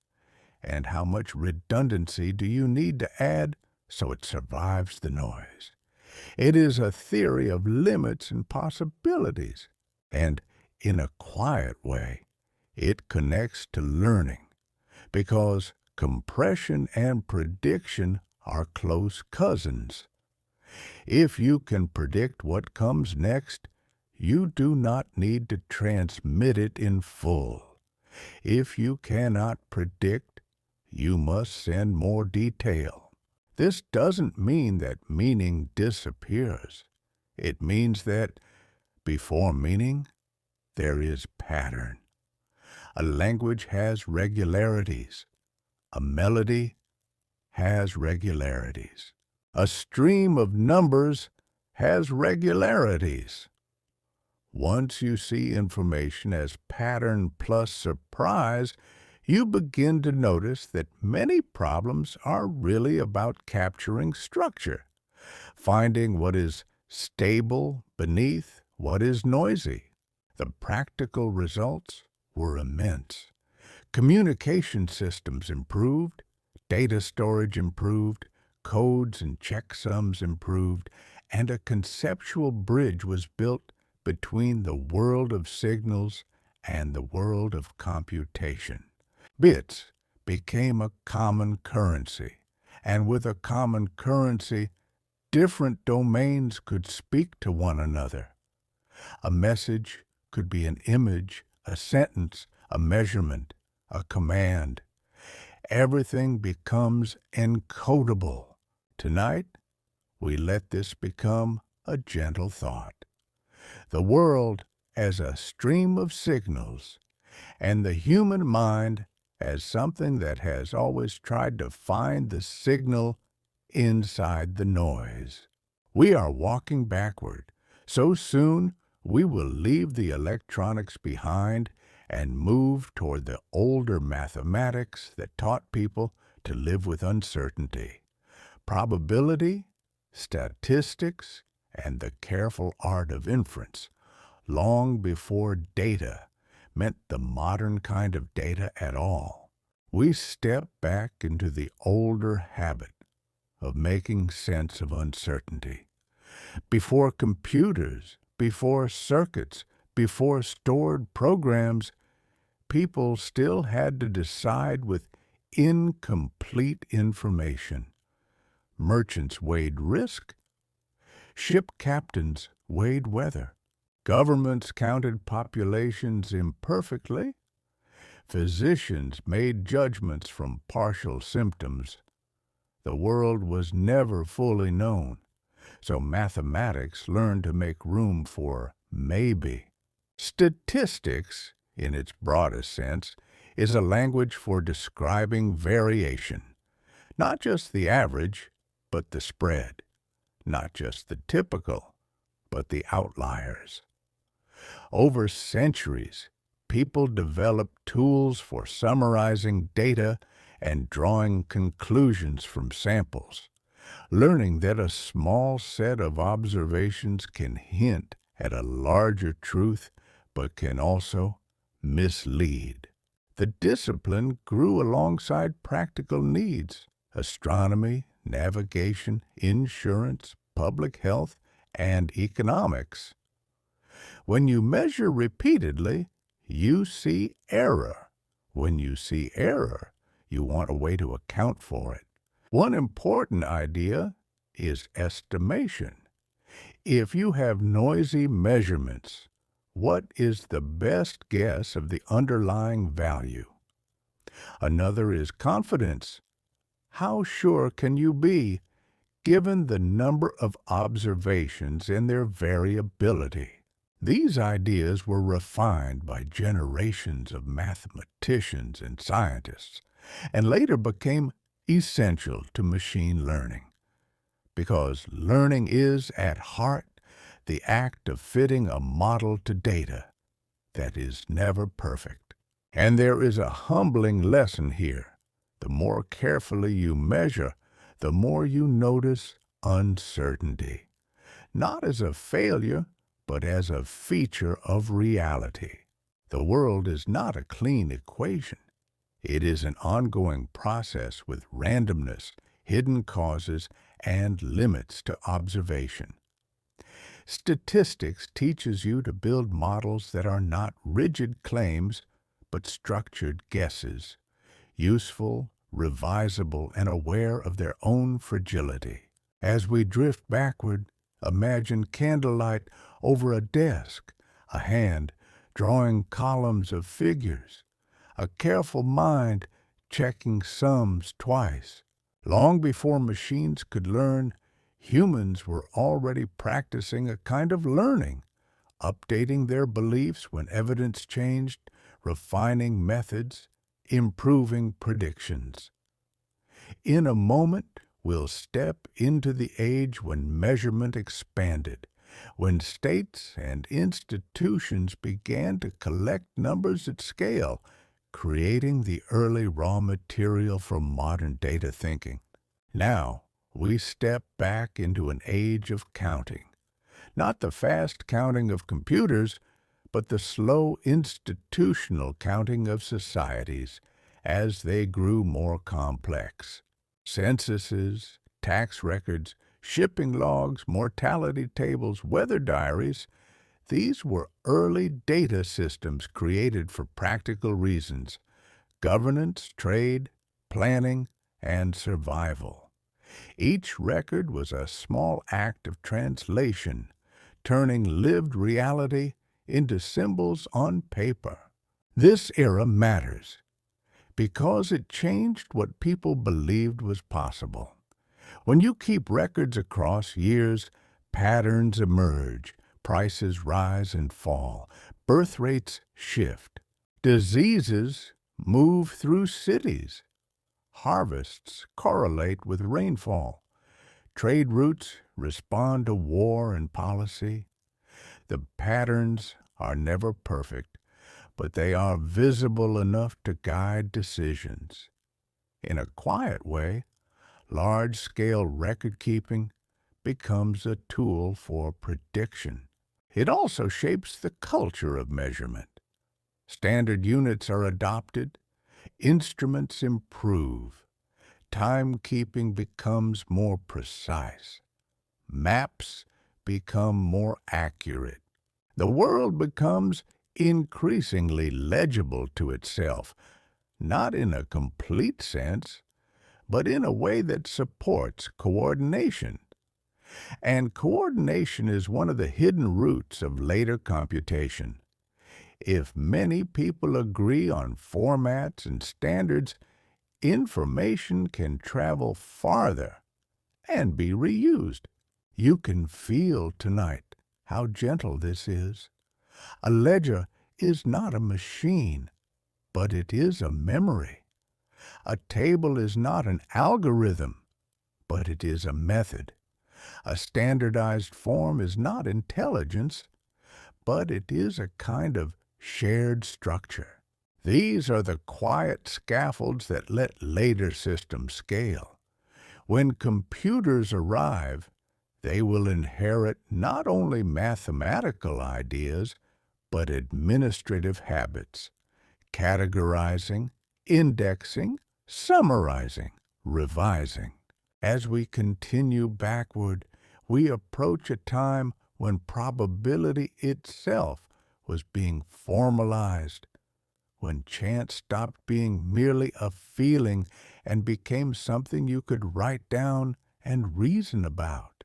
And how much redundancy do you need to add so it survives the noise? It is a theory of limits and possibilities. And in a quiet way, it connects to learning, because compression and prediction are close cousins. If you can predict what comes next, you do not need to transmit it in full. If you cannot predict, you must send more detail. This doesn't mean that meaning disappears. It means that before meaning, there is pattern. A language has regularities. A melody has regularities. A stream of numbers has regularities. Once you see information as pattern plus surprise, you begin to notice that many problems are really about capturing structure, finding what is stable beneath what is noisy. The practical results were immense. Communication systems improved, data storage improved, codes and checksums improved, and a conceptual bridge was built between the world of signals and the world of computation. Bits became a common currency, and with a common currency, different domains could speak to one another. A message could be an image, a sentence, a measurement, a command. Everything becomes encodable. Tonight, we let this become a gentle thought. The world as a stream of signals, and the human mind as something that has always tried to find the signal inside the noise. We are walking backward. So soon we will leave the electronics behind and move toward the older mathematics that taught people to live with uncertainty. Probability, statistics, and the careful art of inference, long before data meant the modern kind of data at all. We step back into the older habit of making sense of uncertainty. Before computers, before circuits, before stored programs, people still had to decide with incomplete information. Merchants weighed risk. Ship captains weighed weather. Governments counted populations imperfectly. Physicians made judgments from partial symptoms. The world was never fully known, so mathematics learned to make room for maybe. Statistics, in its broadest sense, is a language for describing variation. Not just the average, but the spread. Not just the typical, but the outliers. Over centuries, people developed tools for summarizing data and drawing conclusions from samples, learning that a small set of observations can hint at a larger truth, but can also mislead. The discipline grew alongside practical needs: astronomy, navigation, insurance, public health, and economics. When you measure repeatedly, you see error. When you see error, you want a way to account for it. One important idea is estimation. If you have noisy measurements, what is the best guess of the underlying value? Another is confidence. How sure can you be, given the number of observations and their variability? These ideas were refined by generations of mathematicians and scientists, and later became essential to machine learning. Because learning is, at heart, the act of fitting a model to data that is never perfect. And there is a humbling lesson here. The more carefully you measure, the more you notice uncertainty. Not as a failure, but as a feature of reality. The world is not a clean equation. It is an ongoing process with randomness, hidden causes, and limits to observation. Statistics teaches you to build models that are not rigid claims, but structured guesses, useful, revisable, and aware of their own fragility. As we drift backward, imagine candlelight over a desk, a hand drawing columns of figures, a careful mind checking sums twice. Long before machines could learn, humans were already practicing a kind of learning, updating their beliefs when evidence changed, refining methods, improving predictions. In a moment, we'll step into the age when measurement expanded, when states and institutions began to collect numbers at scale, creating the early raw material for modern data thinking. Now, we step back into an age of counting. Not the fast counting of computers, but the slow institutional counting of societies as they grew more complex. Censuses, tax records, shipping logs, mortality tables, weather diaries, these were early data systems created for practical reasons: governance, trade, planning, and survival. Each record was a small act of translation, turning lived reality into symbols on paper. This era matters because it changed what people believed was possible. When you keep records across years, patterns emerge, prices rise and fall, birth rates shift. Diseases move through cities. Harvests correlate with rainfall. Trade routes respond to war and policy. The patterns are never perfect, but they are visible enough to guide decisions. In a quiet way, large-scale record-keeping becomes a tool for prediction. It also shapes the culture of measurement. Standard units are adopted, instruments improve, timekeeping becomes more precise, maps become more accurate. The world becomes increasingly legible to itself, not in a complete sense, but in a way that supports coordination. And coordination is one of the hidden roots of later computation. If many people agree on formats and standards, information can travel farther and be reused. You can feel tonight how gentle this is. A ledger is not a machine, but it is a memory. A table is not an algorithm, but it is a method. A standardized form is not intelligence, but it is a kind of shared structure. These are the quiet scaffolds that let later systems scale. When computers arrive, they will inherit not only mathematical ideas, but administrative habits, categorizing, indexing, summarizing, revising. As we continue backward, we approach a time when probability itself was being formalized, when chance stopped being merely a feeling and became something you could write down and reason about.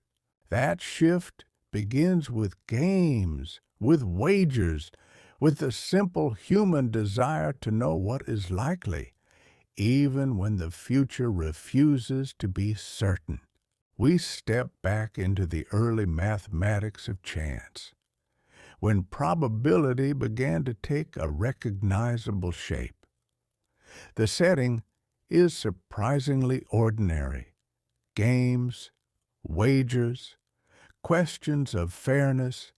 That shift begins with games, with wagers, with the simple human desire to know what is likely, even when the future refuses to be certain. We step back into the early mathematics of chance, when probability began to take a recognizable shape. The setting is surprisingly ordinary. Games, wagers, questions of fairness,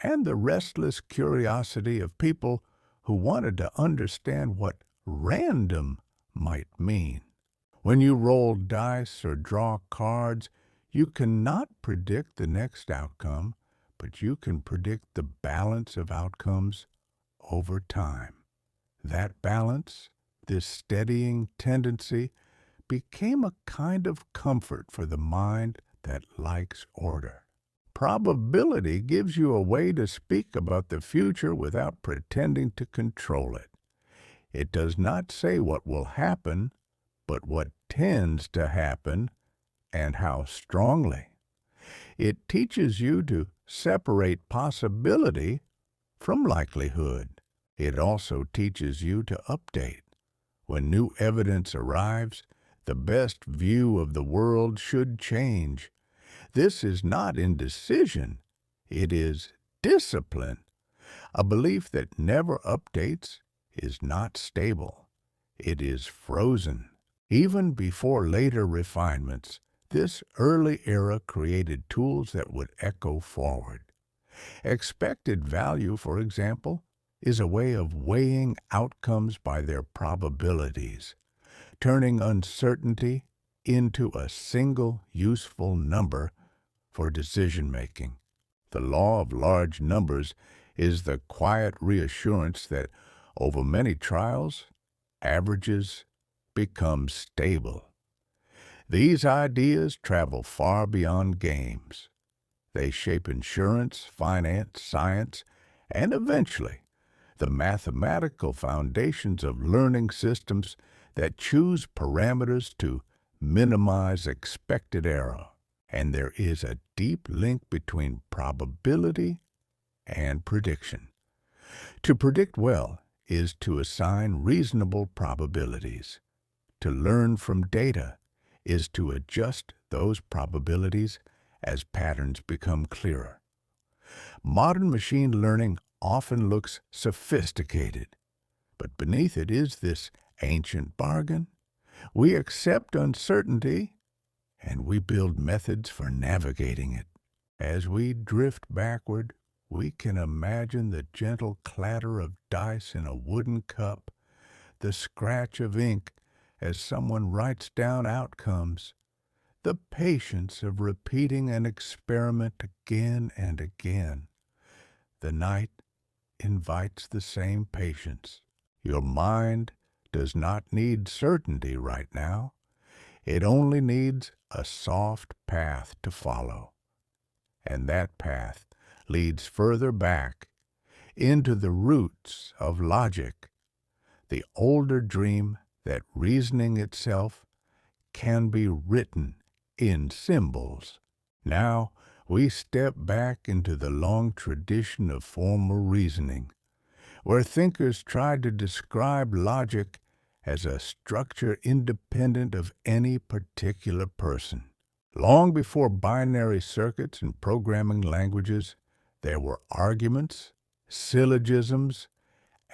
and the restless curiosity of people who wanted to understand what random might mean. When you roll dice or draw cards, you cannot predict the next outcome, but you can predict the balance of outcomes over time. That balance, this steadying tendency, became a kind of comfort for the mind that likes order. Probability gives you a way to speak about the future without pretending to control it. It does not say what will happen, but what tends to happen and how strongly. It teaches you to separate possibility from likelihood. It also teaches you to update. When new evidence arrives, the best view of the world should change. This is not indecision, it is discipline. A belief that never updates is not stable. It is frozen. Even before later refinements, this early era created tools that would echo forward. Expected value, for example, is a way of weighing outcomes by their probabilities, turning uncertainty into a single useful number for decision-making. The law of large numbers is the quiet reassurance that over many trials, averages become stable. These ideas travel far beyond games. They shape insurance, finance, science, and eventually the mathematical foundations of learning systems that choose parameters to minimize expected error. And there is a deep link between probability and prediction. To predict well is to assign reasonable probabilities. To learn from data is to adjust those probabilities as patterns become clearer. Modern machine learning often looks sophisticated, But beneath it is this ancient bargain. We accept uncertainty, and we build methods for navigating it. As we drift backward, we can imagine the gentle clatter of dice in a wooden cup, the scratch of ink as someone writes down outcomes, the patience of repeating an experiment again and again. The night invites the same patience. Your mind does not need certainty right now. It only needs a soft path to follow. And that path leads further back into the roots of logic, the older dream that reasoning itself can be written in symbols. Now we step back into the long tradition of formal reasoning, where thinkers tried to describe logic as a structure independent of any particular person. Long before binary circuits and programming languages, there were arguments, syllogisms,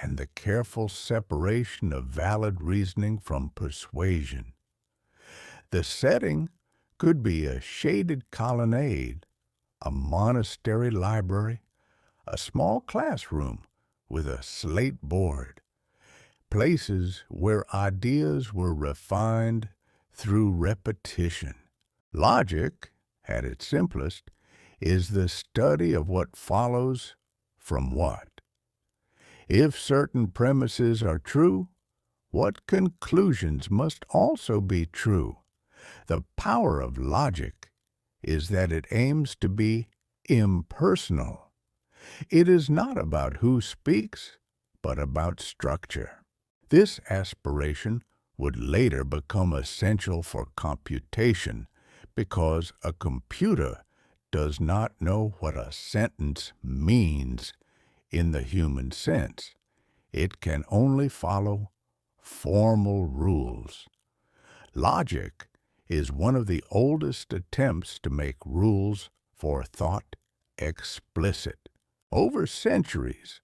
and the careful separation of valid reasoning from persuasion. The setting could be a shaded colonnade, a monastery library, a small classroom with a slate board, places where ideas were refined through repetition. Logic, at its simplest, is the study of what follows from what. If certain premises are true, what conclusions must also be true? The power of logic is that it aims to be impersonal. It is not about who speaks, but about structure. This aspiration would later become essential for computation because a computer does not know what a sentence means in the human sense. It can only follow formal rules. Logic is one of the oldest attempts to make rules for thought explicit. Over centuries,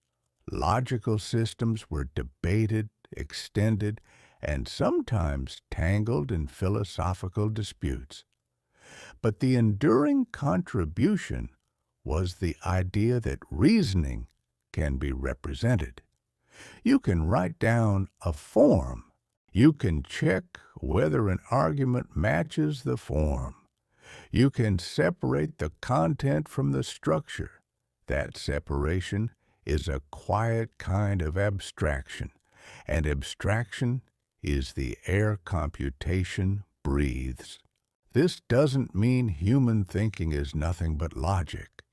logical systems were debated, extended, and sometimes tangled in philosophical disputes. But the enduring contribution was the idea that reasoning can be represented. You can write down a form. You can check whether an argument matches the form. You can separate the content from the structure. That separation is a quiet kind of abstraction, and abstraction is the air computation breathes. This doesn't mean human thinking is nothing but logic.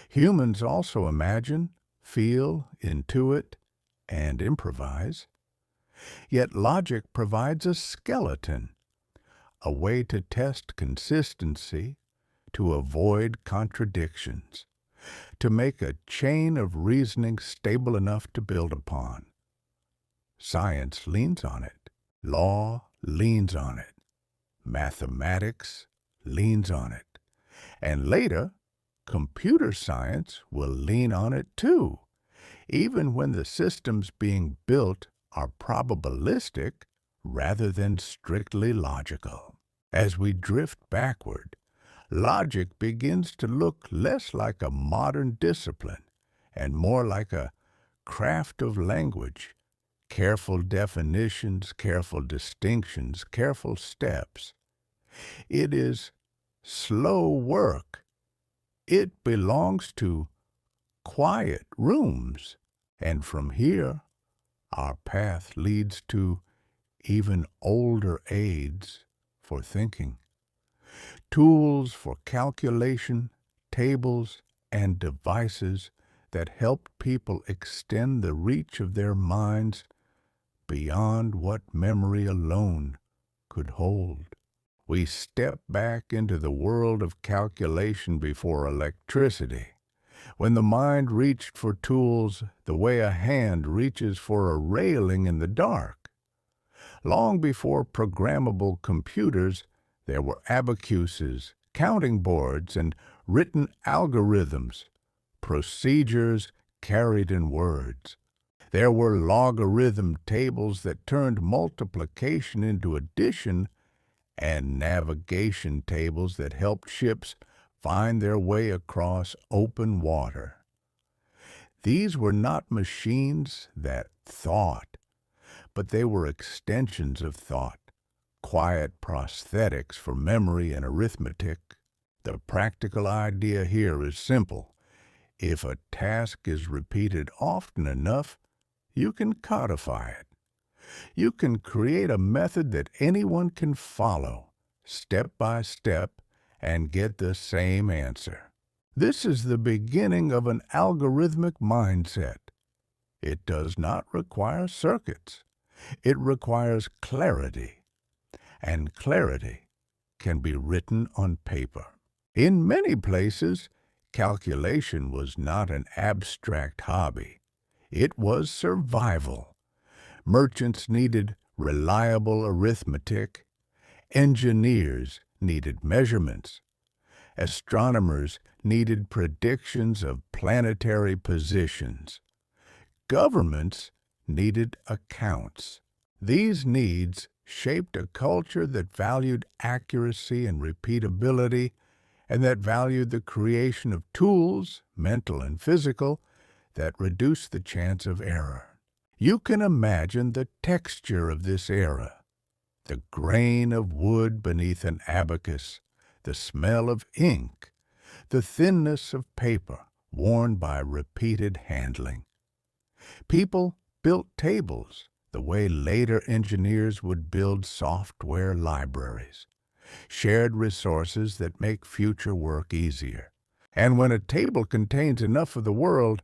Humans also imagine, feel, intuit, and improvise. Yet logic provides a skeleton, a way to test consistency, to avoid contradictions, to make a chain of reasoning stable enough to build upon. Science leans on it. Law leans on it. Mathematics leans on it. And later, computer science will lean on it too, even when the systems being built are probabilistic rather than strictly logical. As we drift backward, logic begins to look less like a modern discipline and more like a craft of language. Careful definitions, careful distinctions, careful steps. It is slow work. It belongs to quiet rooms. And from here, our path leads to even older aids for thinking. Tools for calculation, tables, and devices that help people extend the reach of their minds beyond what memory alone could hold. We step back into the world of calculation before electricity, when the mind reached for tools the way a hand reaches for a railing in the dark. Long before programmable computers, there were abacuses, counting boards, and written algorithms, procedures carried in words. There were logarithm tables that turned multiplication into addition, and navigation tables that helped ships find their way across open water. These were not machines that thought, but they were extensions of thought, quiet prosthetics for memory and arithmetic. The practical idea here is simple. If a task is repeated often enough, you can codify it. You can create a method that anyone can follow, step by step, and get the same answer. This is the beginning of an algorithmic mindset. It does not require circuits. It requires clarity, and clarity can be written on paper. In many places, calculation was not an abstract hobby. It was survival. Merchants needed reliable arithmetic. Engineers needed measurements. Astronomers needed predictions of planetary positions. Governments needed accounts. These needs shaped a culture that valued accuracy and repeatability, and that valued the creation of tools, mental and physical, that reduced the chance of error. You can imagine the texture of this era, the grain of wood beneath an abacus, the smell of ink, the thinness of paper worn by repeated handling. People built tables the way later engineers would build software libraries, shared resources that make future work easier. And when a table contains enough of the world,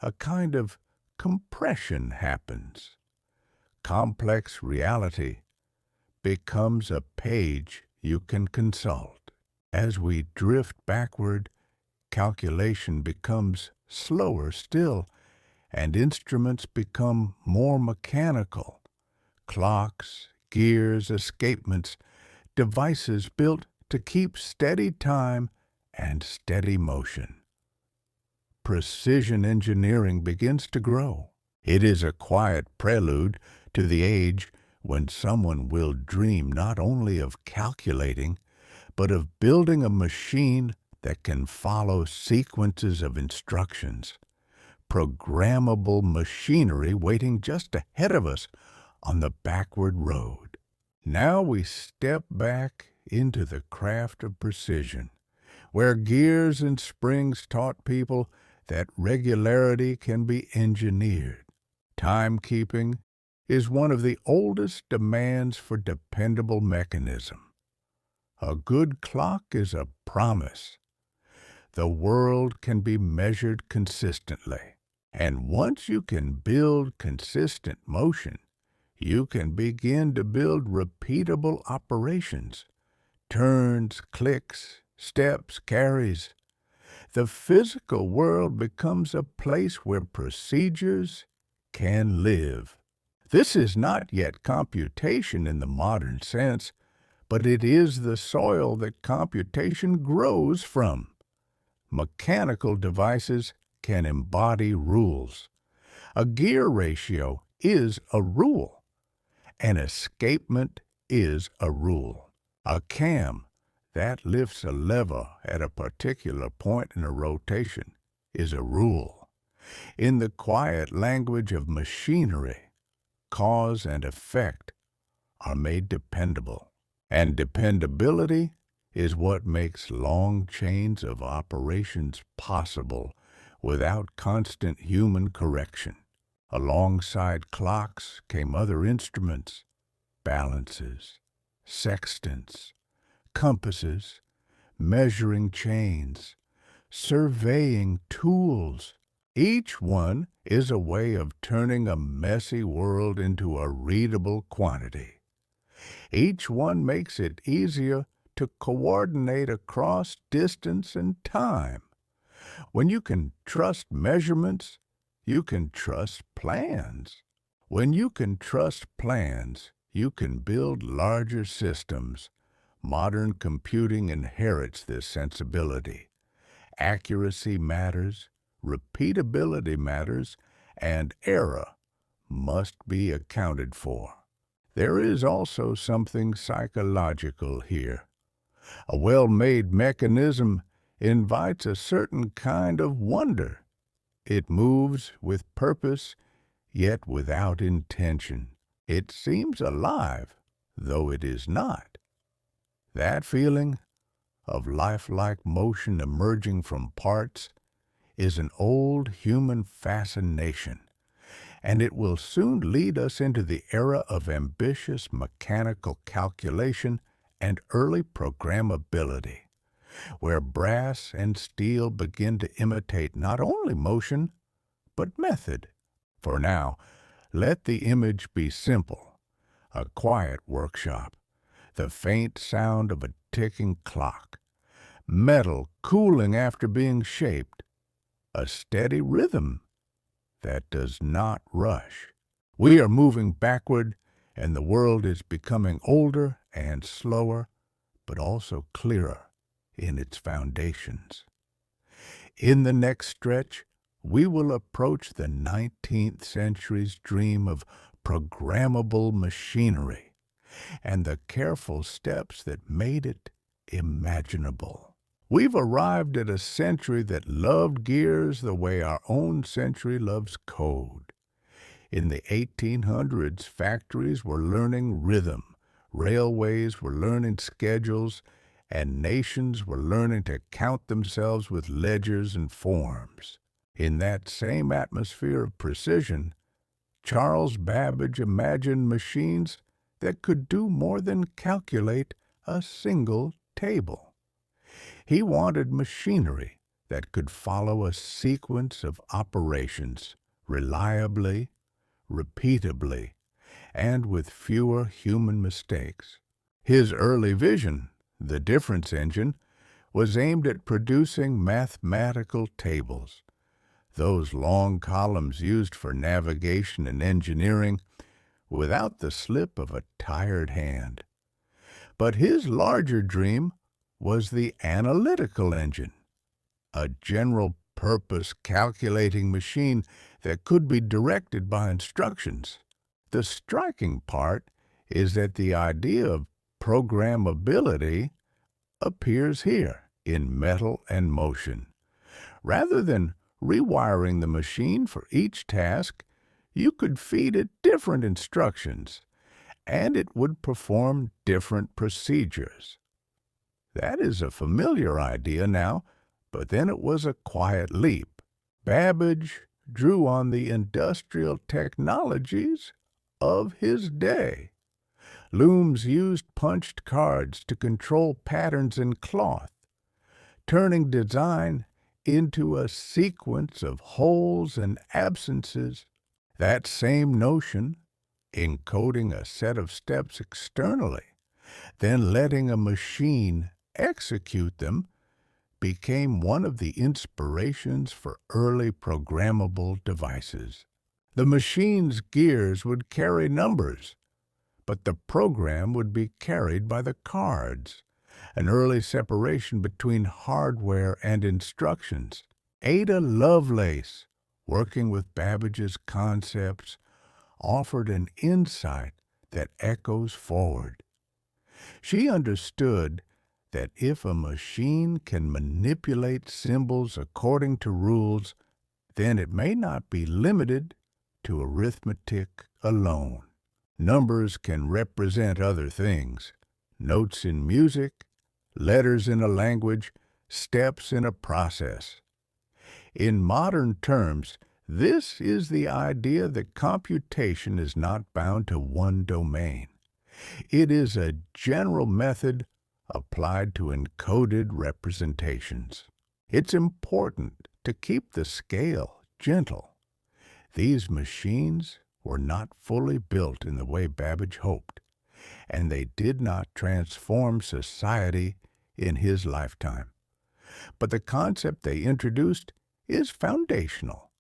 a kind of compression happens. Complex reality becomes a page you can consult. As we drift backward, calculation becomes slower still, and instruments become more mechanical. Clocks, gears, escapements, devices built to keep steady time and steady motion. Precision engineering begins to grow. It is a quiet prelude to the age when someone will dream not only of calculating, but of building a machine that can follow sequences of instructions, programmable machinery waiting just ahead of us on the backward road. Now we step back into the craft of precision, where gears and springs taught people that regularity can be engineered. Timekeeping is one of the oldest demands for dependable mechanism. A good clock is a promise. The world can be measured consistently. And once you can build consistent motion, you can begin to build repeatable operations, turns, clicks, steps, carries. The physical world becomes a place where procedures can live. This is not yet computation in the modern sense, but it is the soil that computation grows from. Mechanical devices can embody rules. A gear ratio is a rule. An escapement is a rule. A cam that lifts a lever at a particular point in a rotation is a rule. In the quiet language of machinery, cause and effect are made dependable. And dependability is what makes long chains of operations possible without constant human correction. Alongside clocks came other instruments, balances, sextants, compasses, measuring chains, surveying tools. Each one is a way of turning a messy world into a readable quantity. Each one makes it easier to coordinate across distance and time. When you can trust measurements, you can trust plans. When you can trust plans, you can build larger systems. Modern computing inherits this sensibility. Accuracy matters, repeatability matters, and error must be accounted for. There is also something psychological here. A well-made mechanism invites a certain kind of wonder. It moves with purpose, yet without intention. It seems alive, though it is not. That feeling of lifelike motion emerging from parts is an old human fascination, and it will soon lead us into the era of ambitious mechanical calculation and early programmability, where brass and steel begin to imitate not only motion, but method. For now, let the image be simple: a quiet workshop, the faint sound of a ticking clock, metal cooling after being shaped, a steady rhythm that does not rush. We are moving backward, and the world is becoming older and slower, but also clearer in its foundations. In the next stretch, we will approach the 19th century's dream of programmable machinery and the careful steps that made it imaginable. We've arrived at a century that loved gears the way our own century loves code. In the 1800s, factories were learning rhythm, railways were learning schedules, and nations were learning to count themselves with ledgers and forms. In that same atmosphere of precision, Charles Babbage imagined machines that could do more than calculate a single table. He wanted machinery that could follow a sequence of operations reliably, repeatably, and with fewer human mistakes. His early vision, the difference engine, was aimed at producing mathematical tables, those long columns used for navigation and engineering, without the slip of a tired hand. But his larger dream was the analytical engine, a general-purpose calculating machine that could be directed by instructions. The striking part is that the idea of programmability appears here in metal and motion. Rather than rewiring the machine for each task, you could feed it different instructions, and it would perform different procedures. That is a familiar idea now, but then it was a quiet leap. Babbage drew on the industrial technologies of his day. Looms used punched cards to control patterns in cloth, turning design into a sequence of wholes and absences. That same notion, encoding a set of steps externally, then letting a machine execute them, became one of the inspirations for early programmable devices. The machine's gears would carry numbers, but the program would be carried by the cards. An early separation between hardware and instructions. Ada Lovelace, working with Babbage's concepts, offered an insight that echoes forward. She understood that if a machine can manipulate symbols according to rules, then it may not be limited to arithmetic alone. Numbers can represent other things: notes in music, letters in a language, steps in a process. In modern terms, this is the idea that computation is not bound to one domain. It is a general method applied to encoded representations. It's important to keep the scale gentle. These machines were not fully built in the way Babbage hoped, and they did not transform society in his lifetime. But the concept they introduced is foundational: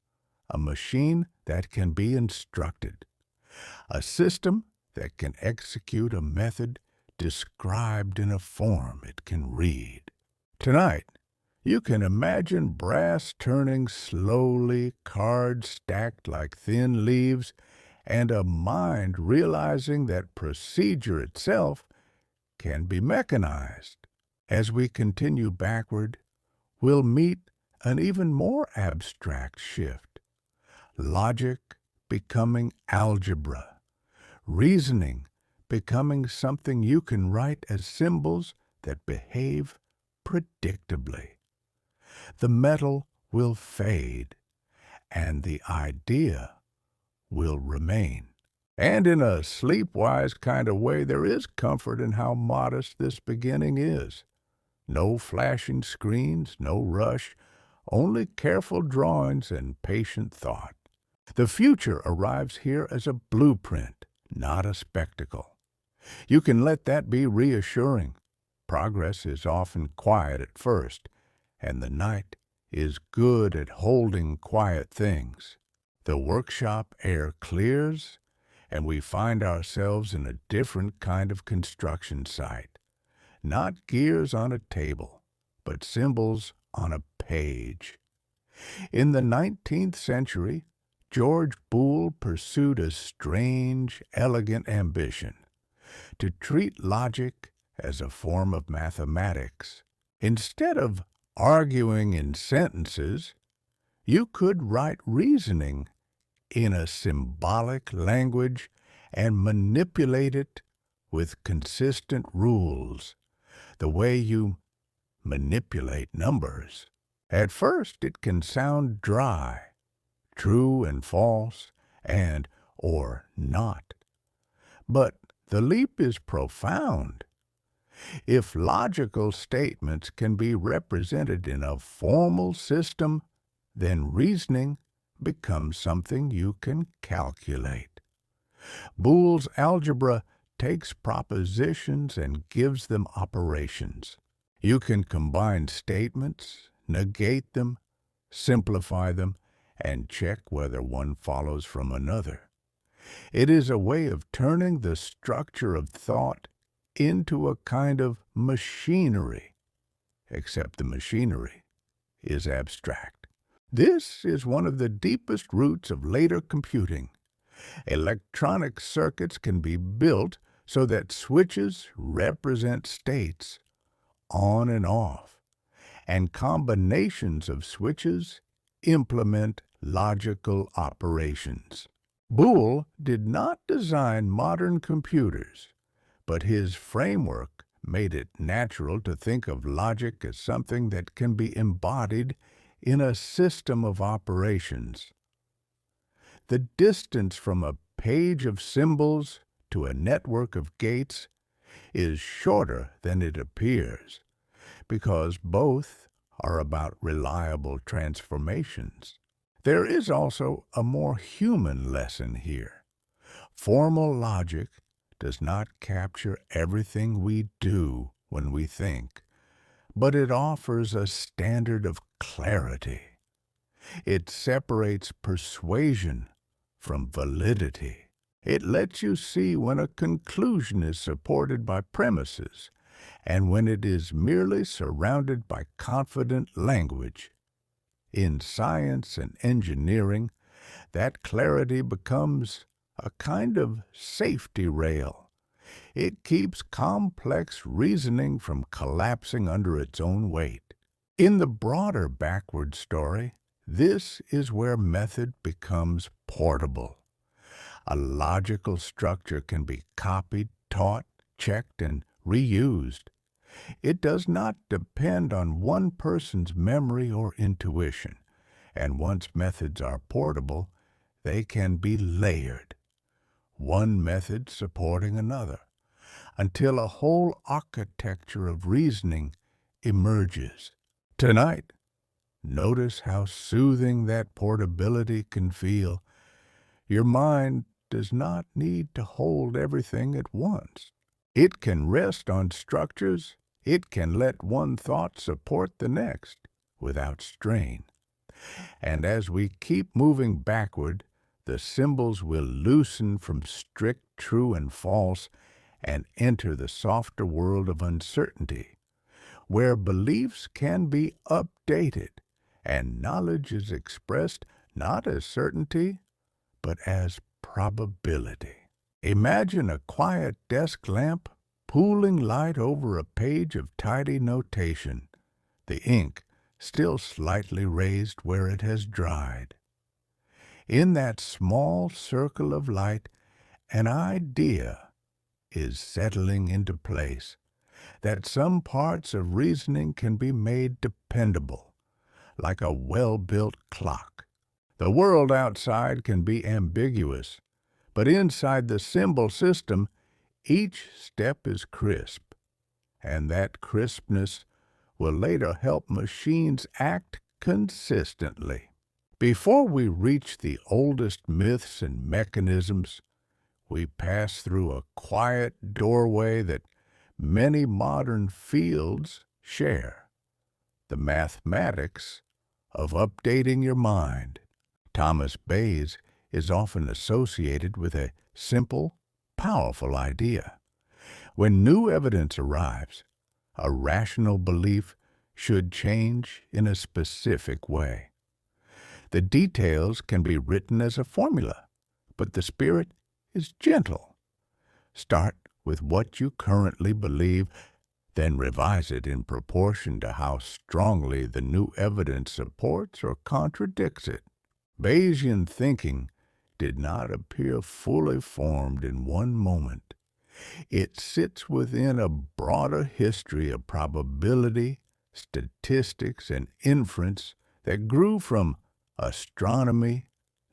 a machine that can be instructed, a system that can execute a method described in a form it can read. Tonight, you can imagine brass turning slowly, cards stacked like thin leaves, and a mind realizing that procedure itself can be mechanized. As we continue backward, we'll meet an even more abstract shift. Logic becoming algebra, reasoning becoming something you can write as symbols that behave predictably. The metal will fade, and the idea will remain. And in a SleepWise kind of way, there is comfort in how modest this beginning is. No flashing screens, no rush, only careful drawings and patient thought. The future arrives here as a blueprint, not a spectacle. You can let that be reassuring. Progress is often quiet at first, and the night is good at holding quiet things. The workshop air clears, and we find ourselves in a different kind of construction site. Not gears on a table, but symbols on a page. In the 19th century, George Boole pursued a strange, elegant ambition to treat logic as a form of mathematics. Instead of arguing in sentences, you could write reasoning in a symbolic language and manipulate it with consistent rules, the way you manipulate numbers. At first, it can sound dry, true and false, and or not. But the leap is profound. If logical statements can be represented in a formal system, then reasoning becomes something you can calculate. Boole's algebra takes propositions and gives them operations. You can combine statements, negate them, simplify them, and check whether one follows from another. It is a way of turning the structure of thought into a kind of machinery, except the machinery is abstract. This is one of the deepest roots of later computing. Electronic circuits can be built so that switches represent states, on and off, and combinations of switches implement logical operations. Boole did not design modern computers, but his framework made it natural to think of logic as something that can be embodied in a system of operations. The distance from a page of symbols to a network of gates is shorter than it appears, because both are about reliable transformations. There is also a more human lesson here. Formal logic does not capture everything we do when we think, but it offers a standard of clarity. It separates persuasion from validity. It lets you see when a conclusion is supported by premises and when it is merely surrounded by confident language. In science and engineering, that clarity becomes a kind of safety rail. It keeps complex reasoning from collapsing under its own weight. In the broader backward story, this is where method becomes portable. A logical structure can be copied, taught, checked, and reused. It does not depend on one person's memory or intuition, and once methods are portable, they can be layered, one method supporting another, until a whole architecture of reasoning emerges. Tonight, notice how soothing that portability can feel. Your mind does not need to hold everything at once. It can rest on structures. It can let one thought support the next without strain. And as we keep moving backward, the symbols will loosen from strict true and false and enter the softer world of uncertainty, where beliefs can be updated and knowledge is expressed not as certainty, but as probability. Imagine a quiet desk lamp pooling light over a page of tidy notation, the ink still slightly raised where it has dried. In that small circle of light, an idea is settling into place, that some parts of reasoning can be made dependable, like a well-built clock. The world outside can be ambiguous, but inside the symbol system, each step is crisp, and that crispness will later help machines act consistently. Before we reach the oldest myths and mechanisms, we pass through a quiet doorway that many modern fields share: the mathematics of updating your mind. Thomas Bayes is often associated with a simple, powerful idea. When new evidence arrives, a rational belief should change in a specific way. The details can be written as a formula, but the spirit is gentle. Start with what you currently believe, then revise it in proportion to how strongly the new evidence supports or contradicts it. Bayesian thinking did not appear fully formed in one moment. It sits within a broader history of probability, statistics, and inference that grew from astronomy,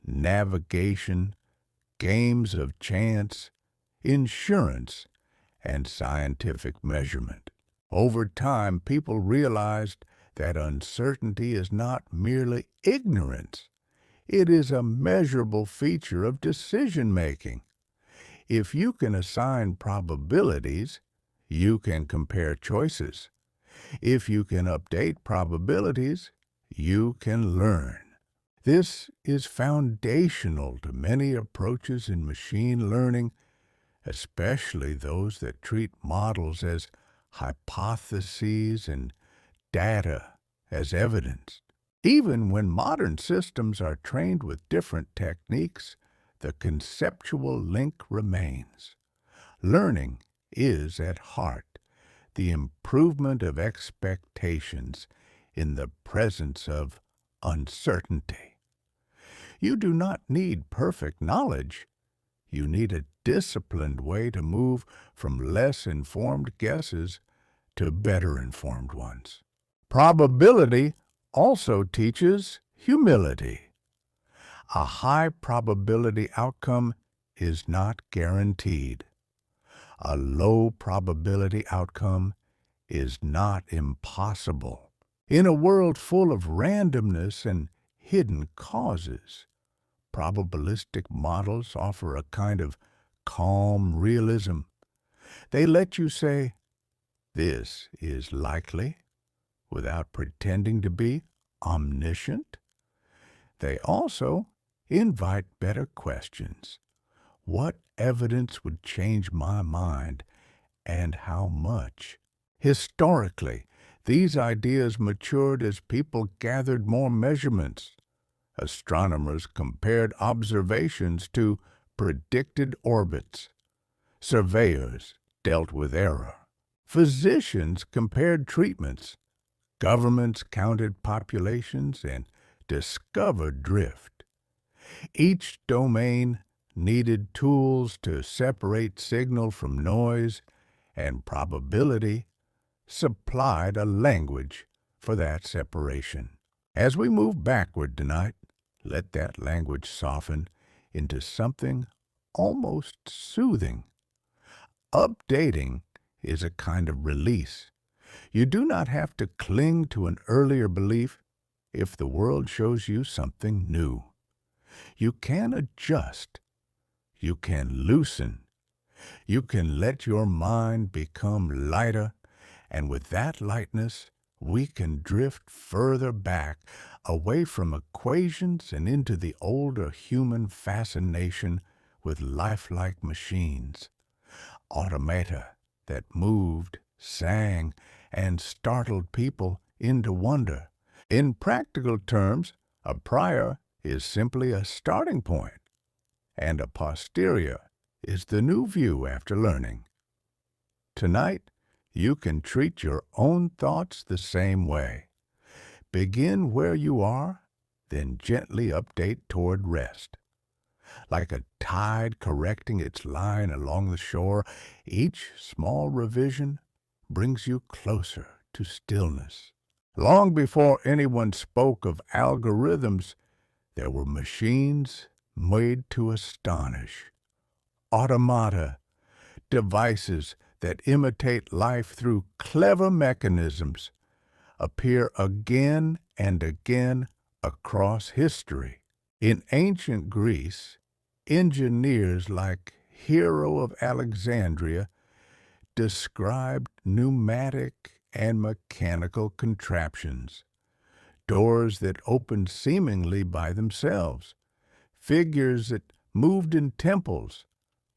navigation, games of chance, insurance, and scientific measurement. Over time, people realized that uncertainty is not merely ignorance. It is a measurable feature of decision-making. If you can assign probabilities, you can compare choices. If you can update probabilities, you can learn. This is foundational to many approaches in machine learning, especially those that treat models as hypotheses and data as evidence. Even when modern systems are trained with different techniques, the conceptual link remains. Learning is, at heart, the improvement of expectations in the presence of uncertainty. You do not need perfect knowledge. You need a disciplined way to move from less informed guesses to better informed ones. Probability also teaches humility. A high probability outcome is not guaranteed. A low probability outcome is not impossible. In a world full of randomness and hidden causes, probabilistic models offer a kind of calm realism. They let you say, "This is likely," without pretending to be omniscient. They also invite better questions. What evidence would change my mind, and how much? Historically, these ideas matured as people gathered more measurements. Astronomers compared observations to predicted orbits. Surveyors dealt with error. Physicians compared treatments. Governments counted populations and discovered drift. Each domain needed tools to separate signal from noise, and probability supplied a language for that separation. As we move backward tonight, let that language soften into something almost soothing. Updating is a kind of release. You do not have to cling to an earlier belief if the world shows you something new. You can adjust. You can loosen. You can let your mind become lighter, and with that lightness, we can drift further back, away from equations and into the older human fascination with lifelike machines. Automata that moved, sang, and startled people into wonder. In practical terms, a prior is simply a starting point. and a posterior is the new view after learning. Tonight, you can treat your own thoughts the same way. Begin where you are, then gently update toward rest. Like a tide correcting its line along the shore, each small revision brings you closer to stillness. Long before anyone spoke of algorithms, there were machines made to astonish. Automata, devices that imitate life through clever mechanisms, appear again and again across history. In ancient Greece, engineers like Hero of Alexandria described pneumatic and mechanical contraptions, doors that opened seemingly by themselves, figures that moved in temples,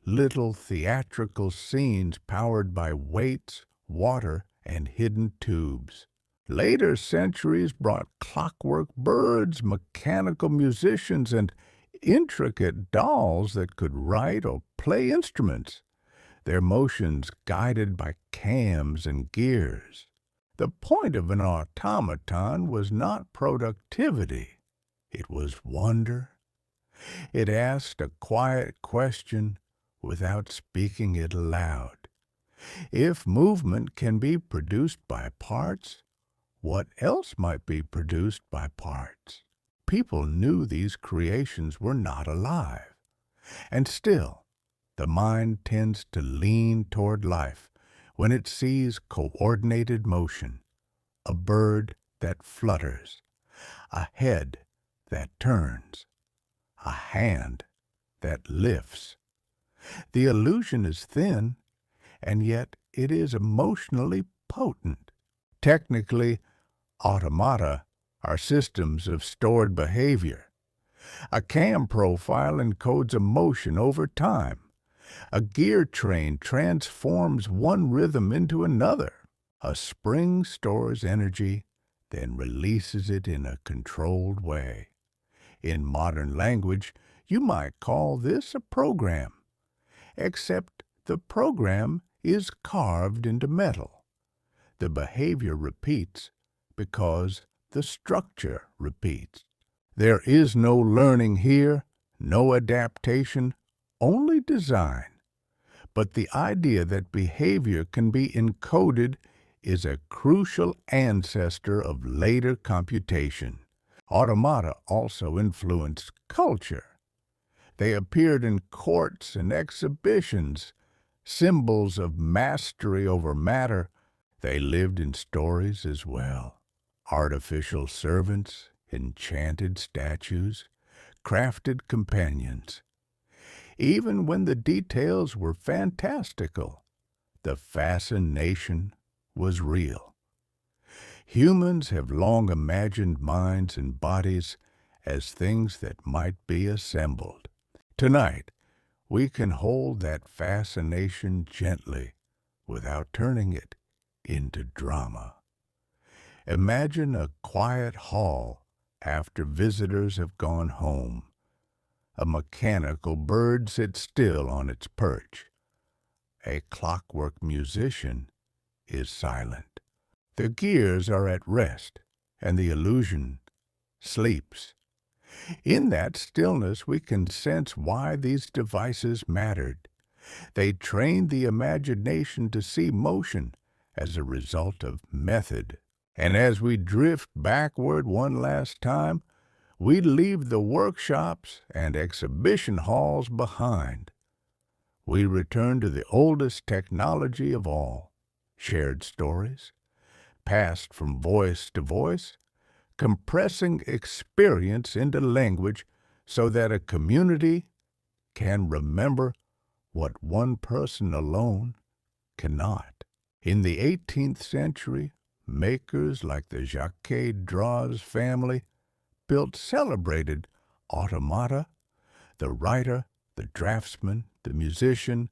little theatrical scenes powered by weights, water, and hidden tubes. Later centuries brought clockwork birds, mechanical musicians, and intricate dolls that could write or play instruments, their motions guided by cams and gears. The point of an automaton was not productivity. It was wonder. It asked a quiet question without speaking it aloud. If movement can be produced by parts, what else might be produced by parts? People knew these creations were not alive. And still, the mind tends to lean toward life when it sees coordinated motion, a bird that flutters, a head that turns, a hand that lifts. The illusion is thin, and yet it is emotionally potent. Technically, automata are systems of stored behavior. A cam profile encodes emotion over time. A gear train transforms one rhythm into another. A spring stores energy, then releases it in a controlled way. In modern language, you might call this a program, except the program is carved into metal. The behavior repeats because the structure repeats. There is no learning here, no adaptation, only design. But the idea that behavior can be encoded is a crucial ancestor of later computation. Automata also influenced culture. They appeared in courts and exhibitions, symbols of mastery over matter. They lived in stories as well. Artificial servants, enchanted statues, crafted companions. Even when the details were fantastical, the fascination was real. Humans have long imagined minds and bodies as things that might be assembled. Tonight, we can hold that fascination gently without turning it into drama. Imagine a quiet hall after visitors have gone home. A mechanical bird sits still on its perch. A clockwork musician is silent. The gears are at rest, and the illusion sleeps. In that stillness, we can sense why these devices mattered. They trained the imagination to see motion as a result of method. And as we drift backward one last time, we leave the workshops and exhibition halls behind. We return to the oldest technology of all, shared stories, passed from voice to voice, compressing experience into language so that a community can remember what one person alone cannot. In the 18th century, makers like the Jacques-Draws family built celebrated automata, the writer, the draftsman, the musician,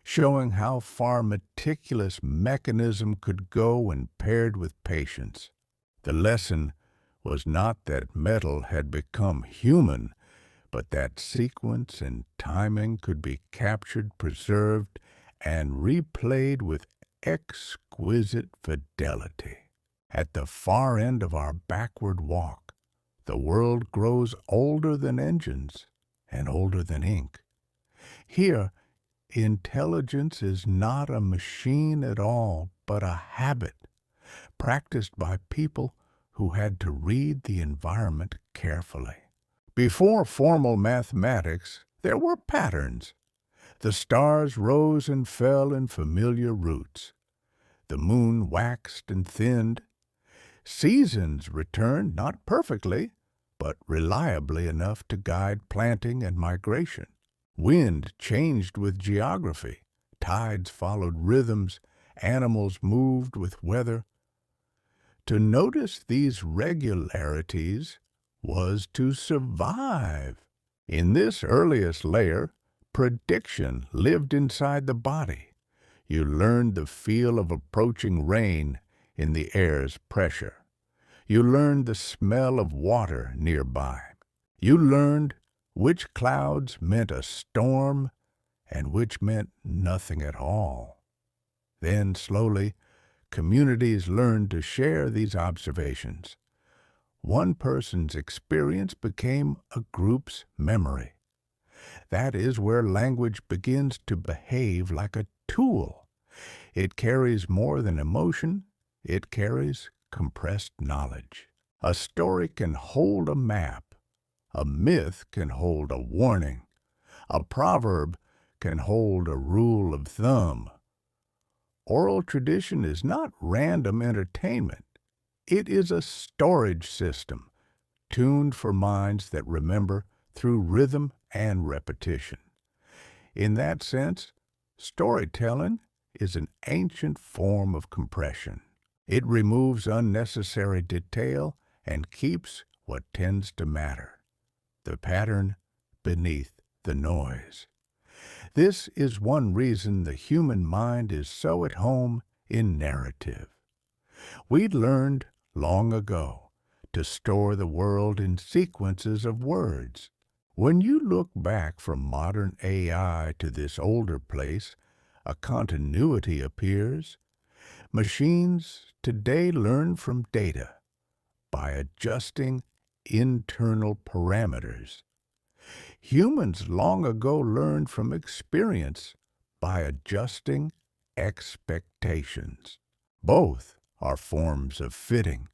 showing how far meticulous mechanism could go when paired with patience. The lesson was not that metal had become human, but that sequence and timing could be captured, preserved, and replayed with exquisite fidelity. At the far end of our backward walk, the world grows older than engines and older than ink. Here, intelligence is not a machine at all, but a habit, practiced by people who had to read the environment carefully. Before formal mathematics, there were patterns. The stars rose and fell in familiar routes. The moon waxed and thinned. Seasons returned not perfectly, but reliably enough to guide planting and migration. Wind changed with geography. Tides followed rhythms. Animals moved with weather. To notice these regularities was to survive. In this earliest layer, prediction lived inside the body. You learned the feel of approaching rain in the air's pressure. You learned the smell of water nearby. You learned which clouds meant a storm and which meant nothing at all. Then, slowly, communities learned to share these observations. One person's experience became a group's memory. That is where language begins to behave like a tool. It carries more than emotion, it carries compressed knowledge. A story can hold a map. A myth can hold a warning. A proverb can hold a rule of thumb. Oral tradition is not random entertainment. It is a storage system, tuned for minds that remember through rhythm and repetition. In that sense, storytelling is an ancient form of compression. It removes unnecessary detail and keeps what tends to matter, the pattern beneath the noise. This is one reason the human mind is so at home in narrative. We learned long ago to store the world in sequences of words. When you look back from modern AI to this older place, a continuity appears. Machines today learn from data by adjusting internal parameters. Humans long ago learned from experience by adjusting expectations. Both are forms of fitting,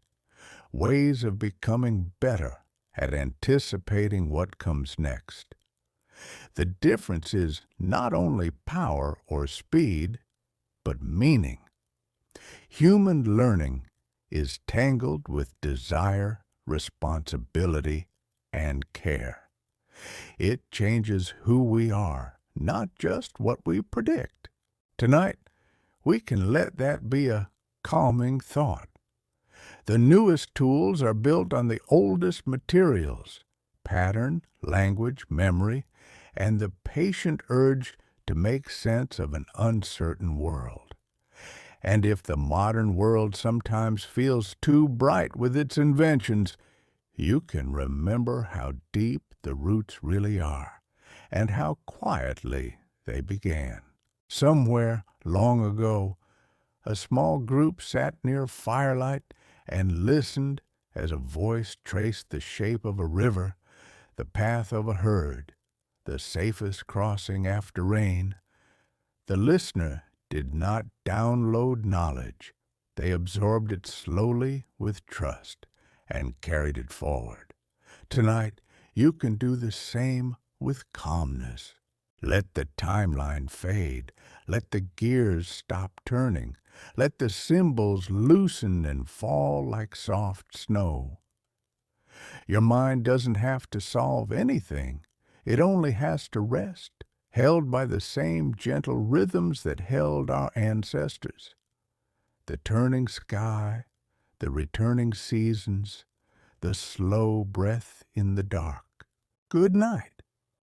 ways of becoming better at anticipating what comes next. The difference is not only power or speed, but meaning. Human learning is tangled with desire, responsibility, and care. It changes who we are, not just what we predict. Tonight, we can let that be a calming thought. The newest tools are built on the oldest materials: pattern, language, memory, and the patient urge to make sense of an uncertain world. And if the modern world sometimes feels too bright with its inventions, you can remember how deep the roots really are, and how quietly they began. Somewhere, long ago, a small group sat near firelight and listened as a voice traced the shape of a river, the path of a herd, the safest crossing after rain. The listener did not download knowledge. They absorbed it slowly with trust and carried it forward. Tonight, you can do the same with calmness. Let the timeline fade. Let the gears stop turning. Let the symbols loosen and fall like soft snow. Your mind doesn't have to solve anything. It only has to rest, held by the same gentle rhythms that held our ancestors. The turning sky, the returning seasons, the slow breath in the dark. Good night.